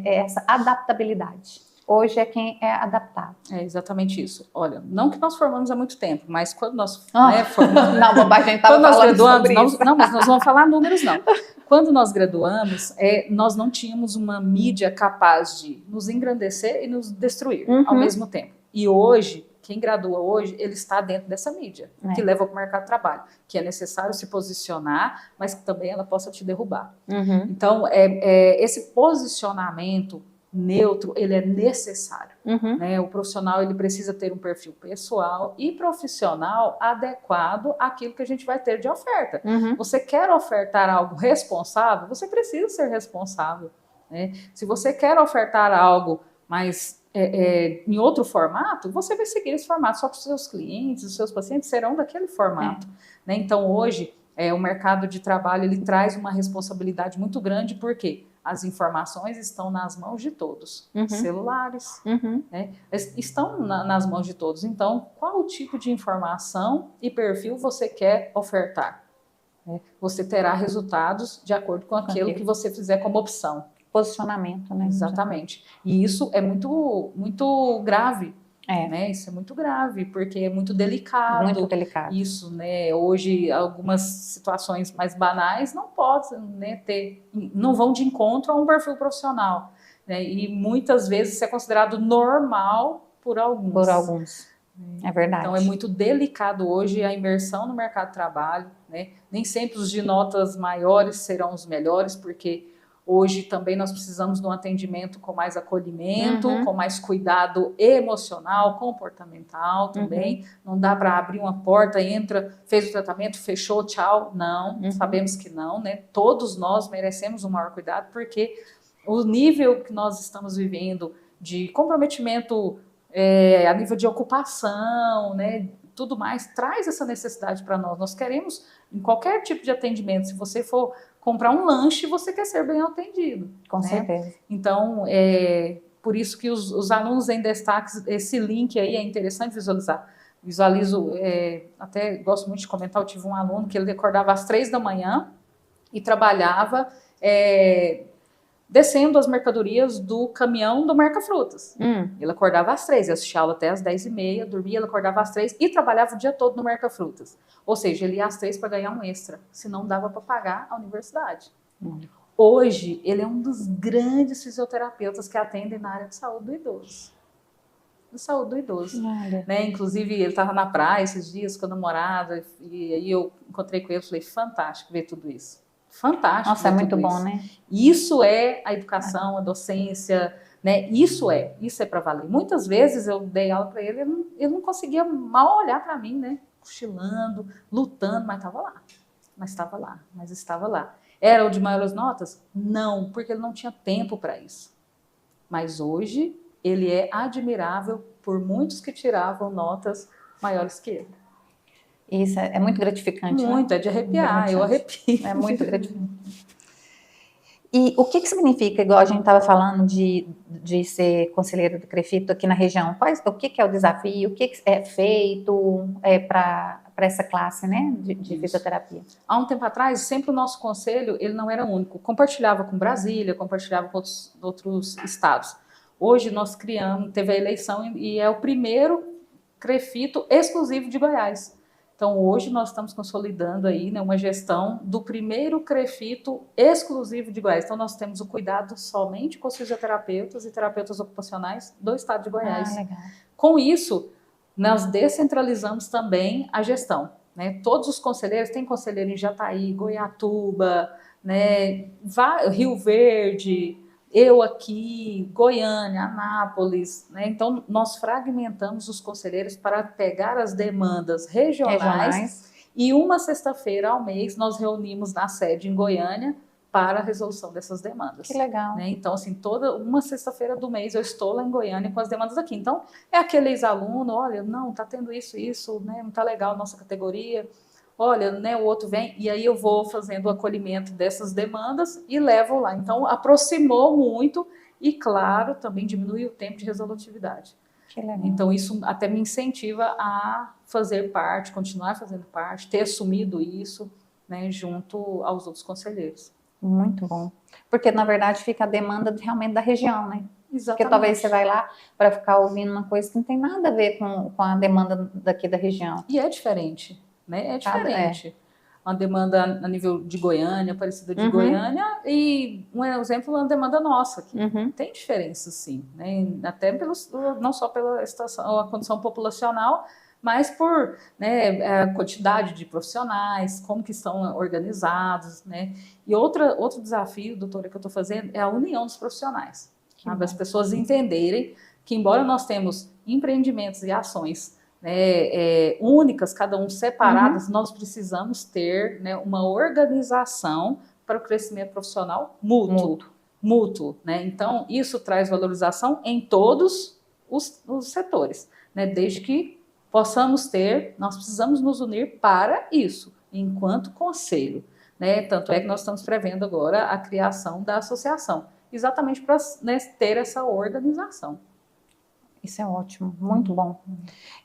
essa adaptabilidade. Hoje é quem é adaptado. É exatamente isso. Olha, não que nós formamos há muito tempo, mas quando nós formamos... Não, bobagem, a gente estava falando sobre isso. Não, mas nós vamos falar números, não. Quando nós graduamos, nós não tínhamos uma mídia capaz de nos engrandecer e nos destruir ao mesmo tempo. E hoje, quem gradua hoje, ele está dentro dessa mídia, que leva para o mercado de trabalho, que é necessário se posicionar, mas que também ela possa te derrubar. Então, esse posicionamento neutro, ele é necessário. Né? O profissional, ele precisa ter um perfil pessoal e profissional adequado àquilo que a gente vai ter de oferta. Você quer ofertar algo responsável, você precisa ser responsável. Né? Se você quer ofertar algo mais em outro formato, você vai seguir esse formato, só que os seus clientes, os seus pacientes serão daquele formato. Né? Então, hoje, o mercado de trabalho, ele traz uma responsabilidade muito grande, porque as informações estão nas mãos de todos. Celulares, né, estão nas mãos de todos. Então, qual o tipo de informação e perfil você quer ofertar? Você terá resultados de acordo com aquilo que você fizer como opção. Posicionamento, né? Exatamente. E isso é muito, muito grave. Né? Isso é muito grave, porque é muito delicado. Muito delicado. Isso, né? Hoje, algumas situações mais banais não podem, né, não vão de encontro a um perfil profissional. Né? E muitas vezes isso é considerado normal por alguns. Por alguns. É verdade. Então, é muito delicado hoje a imersão no mercado de trabalho. Né? Nem sempre os de notas maiores serão os melhores, porque hoje também nós precisamos de um atendimento com mais acolhimento, com mais cuidado emocional, comportamental também. Não dá para abrir uma porta, entra, fez o tratamento, fechou, tchau. Não, sabemos que não, né? Todos nós merecemos um maior cuidado, porque o nível que nós estamos vivendo de comprometimento a nível de ocupação, né? Tudo mais, traz essa necessidade para nós. Nós queremos, em qualquer tipo de atendimento, se você for comprar um lanche, você quer ser bem atendido. Com certeza. Então, por isso que os alunos em destaques, esse link aí é interessante visualizar. Visualizo, até gosto muito de comentar, eu tive um aluno que ele acordava às 3 da manhã e trabalhava descendo as mercadorias do caminhão do Marca Frutas. Ele acordava às 3, assistia aula até às 10h30, dormia, ele acordava às 3 e trabalhava o dia todo no Marca Frutas. Ou seja, ele ia às 3 para ganhar um extra, senão dava para pagar a universidade. Hoje, ele é um dos grandes fisioterapeutas que atendem na área de saúde do idoso. De saúde do idoso. Né? Inclusive, ele estava na praia esses dias com a namorada, e aí eu encontrei com ele e falei, fantástico ver tudo isso. Fantástico. Nossa, é muito bom, né? Isso é a educação, a docência, né? Isso é para valer. Muitas vezes eu dei aula para ele, ele não conseguia mal olhar para mim, né? Cochilando, lutando, mas estava lá. Mas estava lá. Era o de maiores notas? Não, porque ele não tinha tempo para isso. Mas hoje ele é admirável por muitos que tiravam notas maiores que ele. Isso é muito gratificante. Muito, né? É de arrepiar, eu arrepio. É muito gratificante. E o que significa, igual a gente estava falando de ser conselheiro do CREFITO aqui na região? O que é o desafio? O que é feito para essa classe, né, de fisioterapia? Há um tempo atrás, sempre o nosso conselho, ele não era único. Compartilhava com Brasília, compartilhava com outros estados. Hoje nós teve a eleição e é o primeiro CREFITO exclusivo de Goiás. Então, hoje nós estamos consolidando aí, né, uma gestão do primeiro CREFITO exclusivo de Goiás. Então, nós temos o cuidado somente com os fisioterapeutas e terapeutas ocupacionais do estado de Goiás. Legal. Com isso, nós descentralizamos também a gestão, né? Todos os conselheiros, tem conselheiro em Jataí, Goiatuba, né, Rio Verde, eu aqui, Goiânia, Anápolis, né? Então, nós fragmentamos os conselheiros para pegar as demandas regionais. E uma sexta-feira ao mês nós reunimos na sede em Goiânia para a resolução dessas demandas. Que legal. Né? Então, assim, toda uma sexta-feira do mês eu estou lá em Goiânia com as demandas aqui. Então, é aquele ex-aluno, olha, não, tá tendo isso, né? Não tá legal a nossa categoria. Olha, né, o outro vem, e aí eu vou fazendo o acolhimento dessas demandas e levo lá. Então, aproximou muito e, claro, também diminui o tempo de resolutividade. Que legal. Então, isso até me incentiva a fazer parte, continuar fazendo parte, ter assumido isso, né, junto aos outros conselheiros. Muito bom. Porque, na verdade, fica a demanda realmente da região, né? Exatamente. Porque talvez você vai lá para ficar ouvindo uma coisa que não tem nada a ver com a demanda daqui da região. E é diferente. Né? É diferente. Uma demanda a nível de Goiânia, parecida de Goiânia, e um exemplo, uma demanda nossa aqui. Tem diferença, sim, né? Até não só pela situação, a condição populacional, mas por, né, a quantidade de profissionais, como que estão organizados, né? E outro desafio, doutora, que eu estou fazendo é a união dos profissionais. Sabe? As pessoas entenderem que, embora nós temos empreendimentos e ações, né, únicas, cada um separadas, nós precisamos ter, né, uma organização para o crescimento profissional mútuo, né? Então, isso traz valorização em todos os setores, né? Desde que possamos ter, nós precisamos nos unir para isso, enquanto conselho, né? Tanto é que nós estamos prevendo agora a criação da associação, exatamente para, né, ter essa organização. Isso é ótimo, muito bom.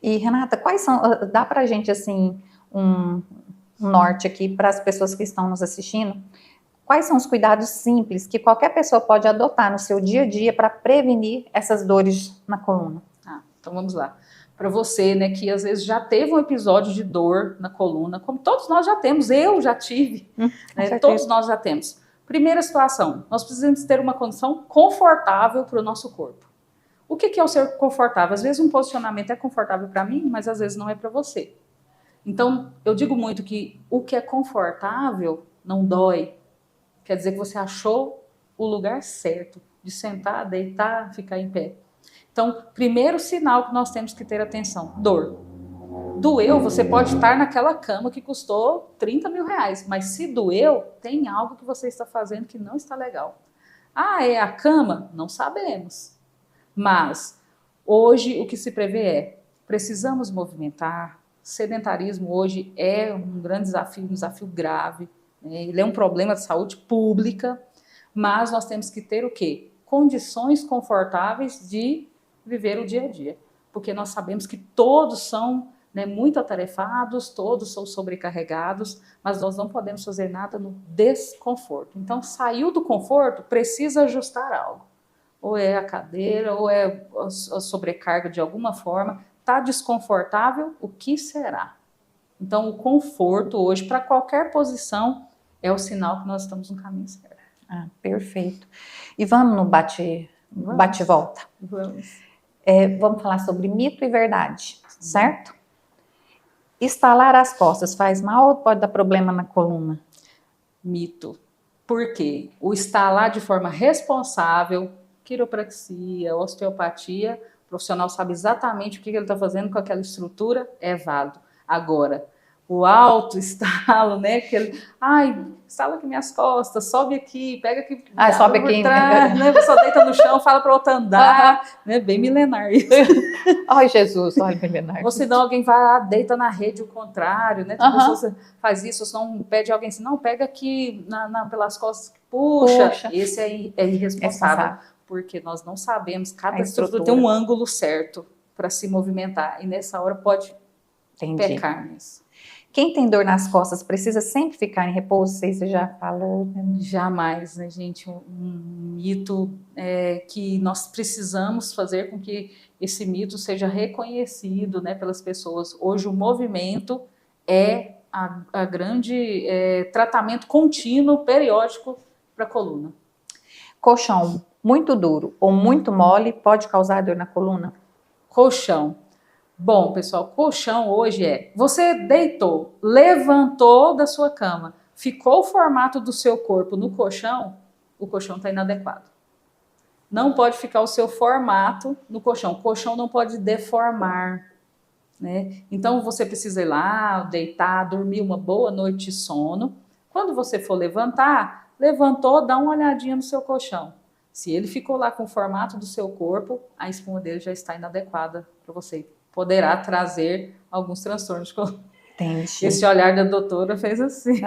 E, Renata, quais são, dá pra gente, assim, um norte aqui para as pessoas que estão nos assistindo? Quais são os cuidados simples que qualquer pessoa pode adotar no seu dia a dia para prevenir essas dores na coluna? Então vamos lá. Para você, né, que às vezes já teve um episódio de dor na coluna, como todos nós já temos, eu já tive, né, todos nós já temos. Primeira situação, nós precisamos ter uma condição confortável para o nosso corpo. O que é o ser confortável? Às vezes um posicionamento é confortável para mim, mas às vezes não é para você. Então, eu digo muito que o que é confortável não dói. Quer dizer que você achou o lugar certo de sentar, deitar, ficar em pé. Então, primeiro sinal que nós temos que ter atenção, dor. Doeu, você pode estar naquela cama que custou 30 mil reais, mas se doeu, tem algo que você está fazendo que não está legal. Ah, é a cama? Não sabemos. Mas, hoje, o que se prevê é, precisamos movimentar, sedentarismo hoje é um grande desafio, um desafio grave, né? Ele é um problema de saúde pública, mas nós temos que ter o quê? Condições confortáveis de viver o dia a dia, porque nós sabemos que todos são, né, muito atarefados, todos são sobrecarregados, mas nós não podemos fazer nada no desconforto. Então, saiu do conforto, precisa ajustar algo. Ou é a cadeira, ou é a sobrecarga de alguma forma. Está desconfortável? O que será? Então, o conforto hoje, para qualquer posição, é o sinal que nós estamos no caminho certo. Perfeito. E vamos no bate-volta. Vamos. Vamos falar sobre mito e verdade, certo? Estalar as costas faz mal ou pode dar problema na coluna? Mito. Por quê? O estalar de forma responsável, quiropraxia, osteopatia, o profissional sabe exatamente o que ele está fazendo com aquela estrutura, é válido. Agora, o alto estalo, né? Estala aqui minhas costas, sobe aqui, pega aqui. Sobe aqui. Trás, né? Você deita no chão, fala para outro andar, né? Bem milenar isso. Ai, Jesus, olha milenar. Ou senão alguém vai lá, deita na rede o contrário, né? Tipo, você faz isso, se não pede alguém assim, não, pega aqui pelas costas, puxa. Esse é irresponsável. Porque nós não sabemos, cada estrutura tem um ângulo certo para se movimentar, e nessa hora pode pecar nisso. Quem tem dor nas costas precisa sempre ficar em repouso? Você já falou? Jamais, né, gente? Um mito que nós precisamos fazer com que esse mito seja reconhecido, né, pelas pessoas. Hoje o movimento é a grande tratamento contínuo, periódico para a coluna. Colchão muito duro ou muito mole pode causar dor na coluna? Colchão. Bom, pessoal, colchão hoje você deitou, levantou da sua cama, ficou o formato do seu corpo no colchão, o colchão está inadequado. Não pode ficar o seu formato no colchão. O colchão não pode deformar, né? Então você precisa ir lá, deitar, dormir uma boa noite de sono. Quando você for levantar, levantou, dá uma olhadinha no seu colchão. Se ele ficou lá com o formato do seu corpo, a espuma dele já está inadequada para você. Poderá trazer alguns transtornos de coluna. Entendi. Esse olhar da doutora fez assim,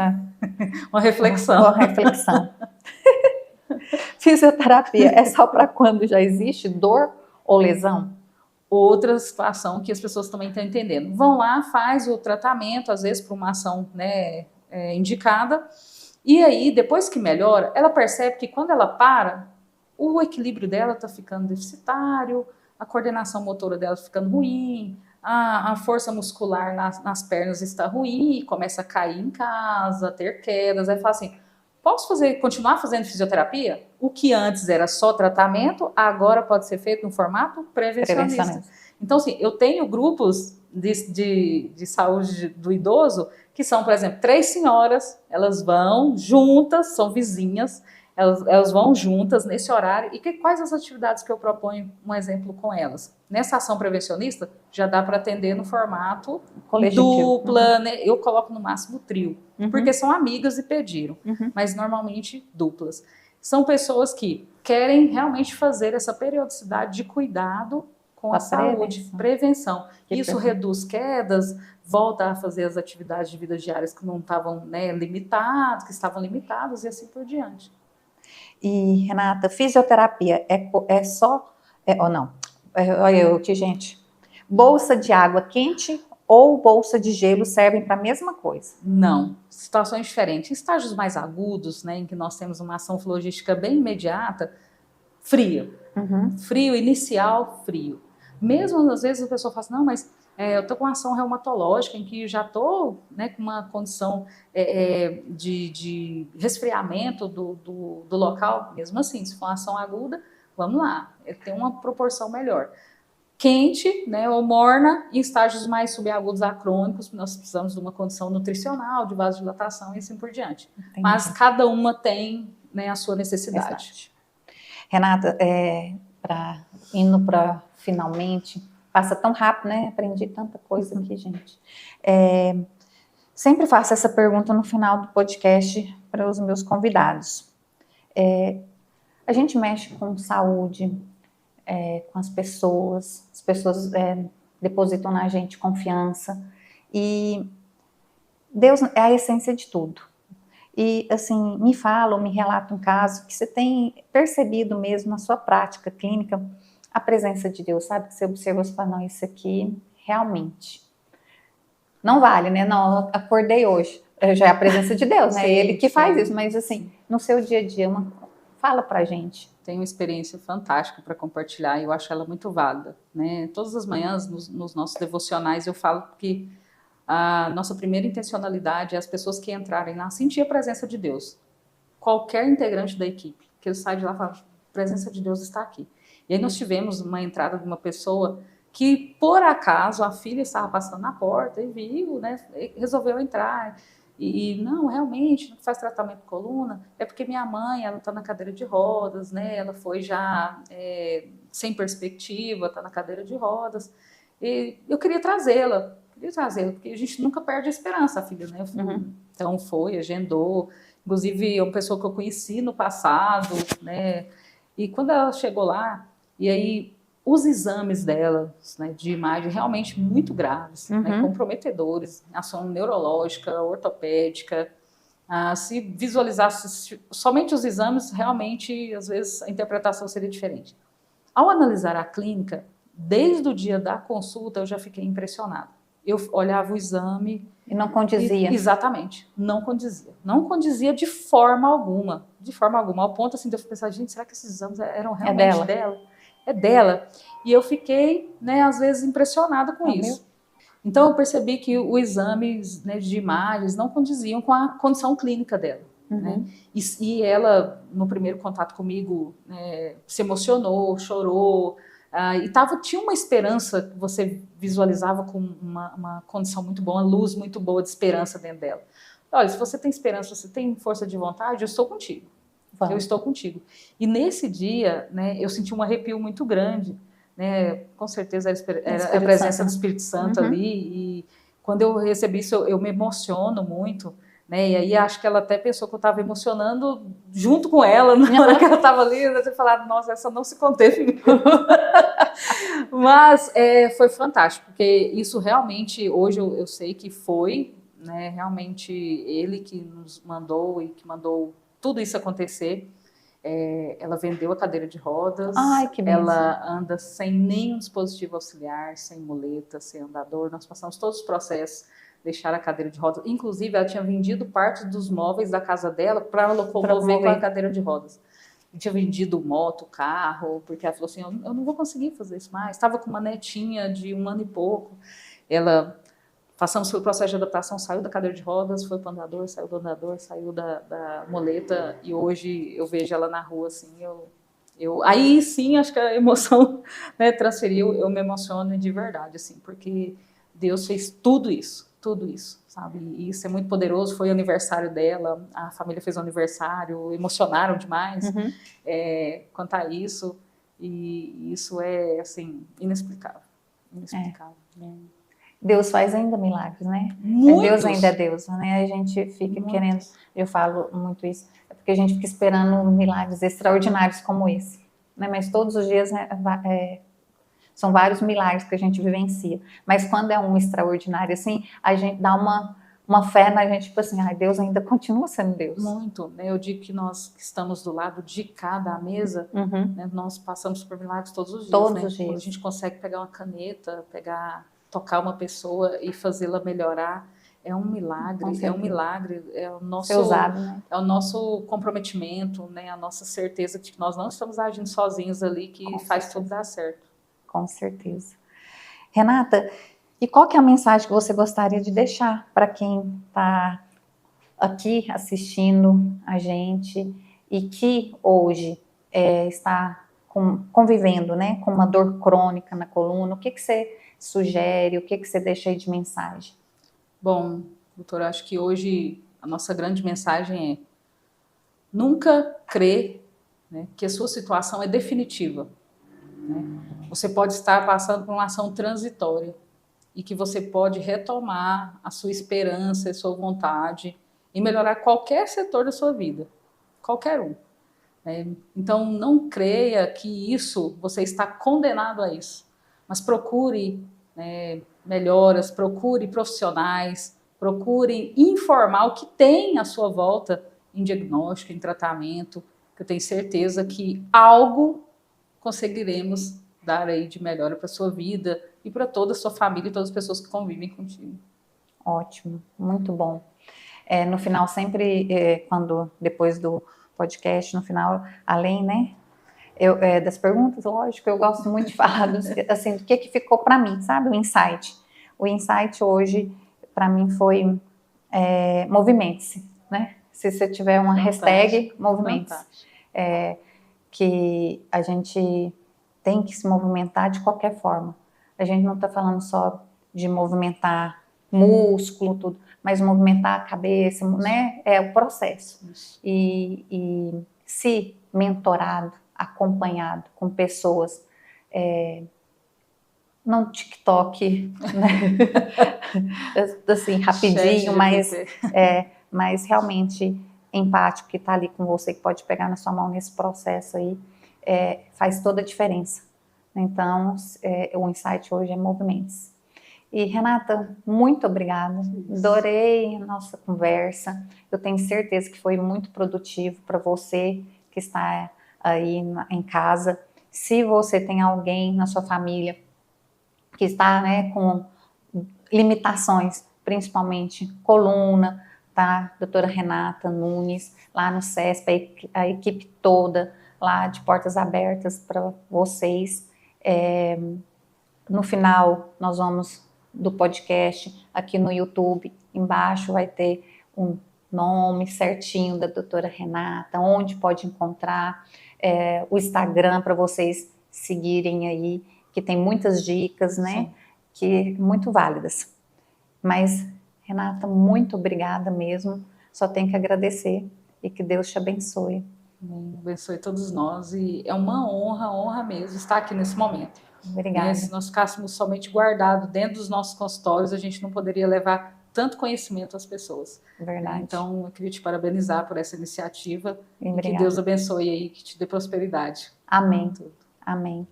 uma reflexão. Uma reflexão. Fisioterapia é só para quando já existe dor ou lesão? Outra situação que as pessoas também estão entendendo. Vão lá, faz o tratamento, às vezes por uma ação, né, indicada, e aí, depois que melhora, ela percebe que quando ela para, o equilíbrio dela está ficando deficitário, a coordenação motora dela ficando ruim, a força muscular nas pernas está ruim, começa a cair em casa, ter quedas, aí fala assim, posso continuar fazendo fisioterapia? O que antes era só tratamento, agora pode ser feito no formato prevencionista. Então, assim, eu tenho grupos de saúde do idoso que são, por exemplo, 3 senhoras, elas vão juntas, são vizinhas, elas vão juntas nesse horário. E quais as atividades que eu proponho, um exemplo com elas? Nessa ação prevencionista, já dá para atender no formato dupla, né? Eu coloco no máximo trio, porque são amigas e pediram, mas normalmente duplas. São pessoas que querem realmente fazer essa periodicidade de cuidado com a saúde, prevenção. Isso reduz quedas, volta a fazer as atividades de vida diárias que não estavam, né, limitadas, que estavam limitadas e assim por diante. E, Renata, fisioterapia é só... ou não? Olha eu aqui, gente. Bolsa de água quente ou bolsa de gelo servem para a mesma coisa? Não, situações diferentes. Em estágios mais agudos, né, em que nós temos uma ação flogística bem imediata, frio. Frio, inicial, frio. Mesmo, às vezes, a pessoa fala assim, não, mas eu estou com uma ação reumatológica em que já estou, né, com uma condição de resfriamento do local. Mesmo assim, se for uma ação aguda, vamos lá, tem uma proporção melhor. Quente, né, ou morna, em estágios mais subagudos a crônicos, nós precisamos de uma condição nutricional, de vasodilatação e assim por diante. Entendi. Mas cada uma tem, né, a sua necessidade. Renata, indo para finalmente, passa tão rápido, né? Aprendi tanta coisa aqui, gente. Sempre faço essa pergunta no final do podcast para os meus convidados. A gente mexe com saúde, com as pessoas depositam na gente confiança, e Deus é a essência de tudo. E, assim, me relata um caso que você tem percebido mesmo na sua prática clínica, a presença de Deus, sabe? Que você observa e fala, não, isso aqui realmente não vale, né? Não, acordei hoje. Já é a presença de Deus, né? Sim, ele que faz isso, mas assim, no seu dia a dia, fala pra gente. Tenho uma experiência fantástica para compartilhar e eu acho ela muito válida, né? Todas as manhãs, nos nossos devocionais, eu falo que a nossa primeira intencionalidade é as pessoas que entrarem lá sentir a presença de Deus. Qualquer integrante da equipe, que ele sai de lá e fala, a presença de Deus está aqui. E aí nós tivemos uma entrada de uma pessoa que, por acaso, a filha estava passando na porta e viu, né, resolveu entrar. E não, realmente, não faz tratamento de coluna, é porque minha mãe, ela está na cadeira de rodas, né, ela foi já sem perspectiva, está na cadeira de rodas, e eu queria trazê-la, porque a gente nunca perde a esperança, a filha, né, Então foi, agendou, inclusive é uma pessoa que eu conheci no passado, né, e quando ela chegou lá, e aí os exames dela, né, de imagem realmente muito graves, né, comprometedores, ação neurológica, ortopédica, se visualizasse somente os exames, realmente, às vezes, a interpretação seria diferente. Ao analisar a clínica, desde o dia da consulta, eu já fiquei impressionada. Eu olhava o exame... E não condizia. Exatamente, não condizia. Não condizia de forma alguma, ao ponto assim, de eu pensar, gente, será que esses exames eram realmente dela? É dela. E eu fiquei, né, às vezes, impressionada com isso. Então, eu percebi que os exames, né, de imagens não condiziam com a condição clínica dela. Né? E ela, no primeiro contato comigo, se emocionou, chorou, e tinha uma esperança que você visualizava com uma condição muito boa, uma luz muito boa de esperança dentro dela. Olha, se você tem esperança, você tem força de vontade, eu estou contigo. Vamos. Eu estou contigo. E nesse dia, né, eu senti um arrepio muito grande, né? Com certeza era a presença do Espírito Santo ali, e quando eu recebi isso, eu me emociono muito, né? E aí acho que ela até pensou que eu estava emocionando junto com ela na hora que ela estava ali, eu tinha falado, nossa, essa não se conteve. Mas foi fantástico, porque isso realmente, hoje eu sei que foi, né, realmente ele que nos mandou e que mandou tudo isso acontecer. Ela vendeu a cadeira de rodas. Ai, que bênção. Ela anda sem nenhum dispositivo auxiliar, sem muleta, sem andador. Nós passamos todos os processos, deixar a cadeira de rodas. Inclusive, ela tinha vendido parte dos móveis da casa dela para locomover com a cadeira de rodas. Tinha vendido moto, carro, porque ela falou assim, eu não vou conseguir fazer isso mais. Estava com uma netinha de 1 ano e pouco. Ela... Passamos pelo processo de adaptação, saiu da cadeira de rodas, foi para o andador, saiu do andador, saiu da muleta, e hoje eu vejo ela na rua, assim, aí sim, acho que a emoção, né, transferiu, eu me emociono de verdade, assim, porque Deus fez tudo isso, sabe, e isso é muito poderoso. Foi o aniversário dela, a família fez um aniversário, emocionaram demais quanto a isso, e isso é, assim, inexplicável, né? Deus faz ainda milagres, né? Muitos. Deus ainda é Deus, né? A gente fica querendo, eu falo muito isso, porque a gente fica esperando milagres extraordinários como esse, né? Mas todos os dias são vários milagres que a gente vivencia. Mas quando é um extraordinário assim, a gente dá uma fé na gente, tipo assim, Deus ainda continua sendo Deus. Muito, né? Eu digo que nós que estamos do lado de cada mesa, né? Nós passamos por milagres todos os dias. Todos os dias. Quando a gente consegue pegar uma caneta, tocar uma pessoa e fazê-la melhorar, é um milagre, é o nosso, usado, né? É o nosso comprometimento, né? A nossa certeza de que nós não estamos agindo sozinhos ali, que faz tudo dar certo. Com certeza. Renata, e qual que é a mensagem que você gostaria de deixar para quem está aqui assistindo a gente e que hoje está convivendo, né, com uma dor crônica na coluna? O que você sugere, o que você deixa aí de mensagem? Bom, doutora, acho que hoje a nossa grande mensagem é: nunca crê, né, que a sua situação é definitiva. Né? Você pode estar passando por uma ação transitória e que você pode retomar a sua esperança e sua vontade em melhorar qualquer setor da sua vida, qualquer um. Então, não creia que você está condenado a isso, mas procure melhoras, procure profissionais, procure informar o que tem à sua volta em diagnóstico, em tratamento, que eu tenho certeza que algo conseguiremos dar aí de melhora para a sua vida e para toda a sua família e todas as pessoas que convivem contigo. Ótimo, muito bom. No final, sempre, depois do podcast, no final, além, né, das perguntas, lógico, eu gosto muito de falar do que ficou para mim, sabe, o insight. O insight hoje, para mim, foi movimente-se, né? Se você tiver uma hashtag, movimente-se. Que a gente tem que se movimentar de qualquer forma. A gente não está falando só de movimentar músculo, tudo, mas movimentar a cabeça, né? É o processo. E se mentorado, acompanhado com pessoas, não TikTok, né? Assim, rapidinho, mas realmente empático, que está ali com você, que pode pegar na sua mão nesse processo aí, faz toda a diferença. Então, o insight hoje é movimentos. E, Renata, muito obrigada. Adorei a nossa conversa. Eu tenho certeza que foi muito produtivo para você que está aí em casa. Se você tem alguém na sua família que está, né, com limitações, principalmente coluna, tá? Doutora Renata Nunes, lá no CESP, a equipe toda lá de portas abertas para vocês. No final, nós vamos do podcast aqui no YouTube. Embaixo vai ter um nome certinho da doutora Renata, onde pode encontrar, o Instagram para vocês seguirem aí, que tem muitas dicas, né? Sim. Que muito válidas. Mas, Renata, muito obrigada mesmo. Só tenho que agradecer e que Deus te abençoe. Abençoe todos nós e é uma honra mesmo estar aqui nesse momento. Obrigada. Se nós ficássemos somente guardados dentro dos nossos consultórios, a gente não poderia levar tanto conhecimento às pessoas. Verdade. Então, eu queria te parabenizar por essa iniciativa. Obrigada. E que Deus abençoe aí, que te dê prosperidade. Amém. Amém.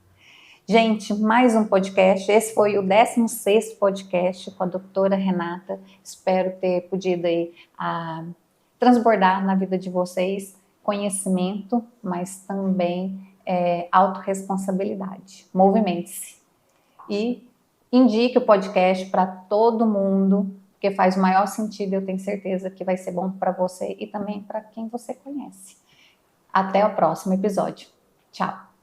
Gente, mais um podcast. Esse foi o 16º podcast com a doutora Renata. Espero ter podido aí, transbordar na vida de vocês conhecimento, mas também autorresponsabilidade. Movimente-se. E indique o podcast para todo mundo, porque faz o maior sentido, eu tenho certeza que vai ser bom para você e também para quem você conhece. Até o próximo episódio. Tchau!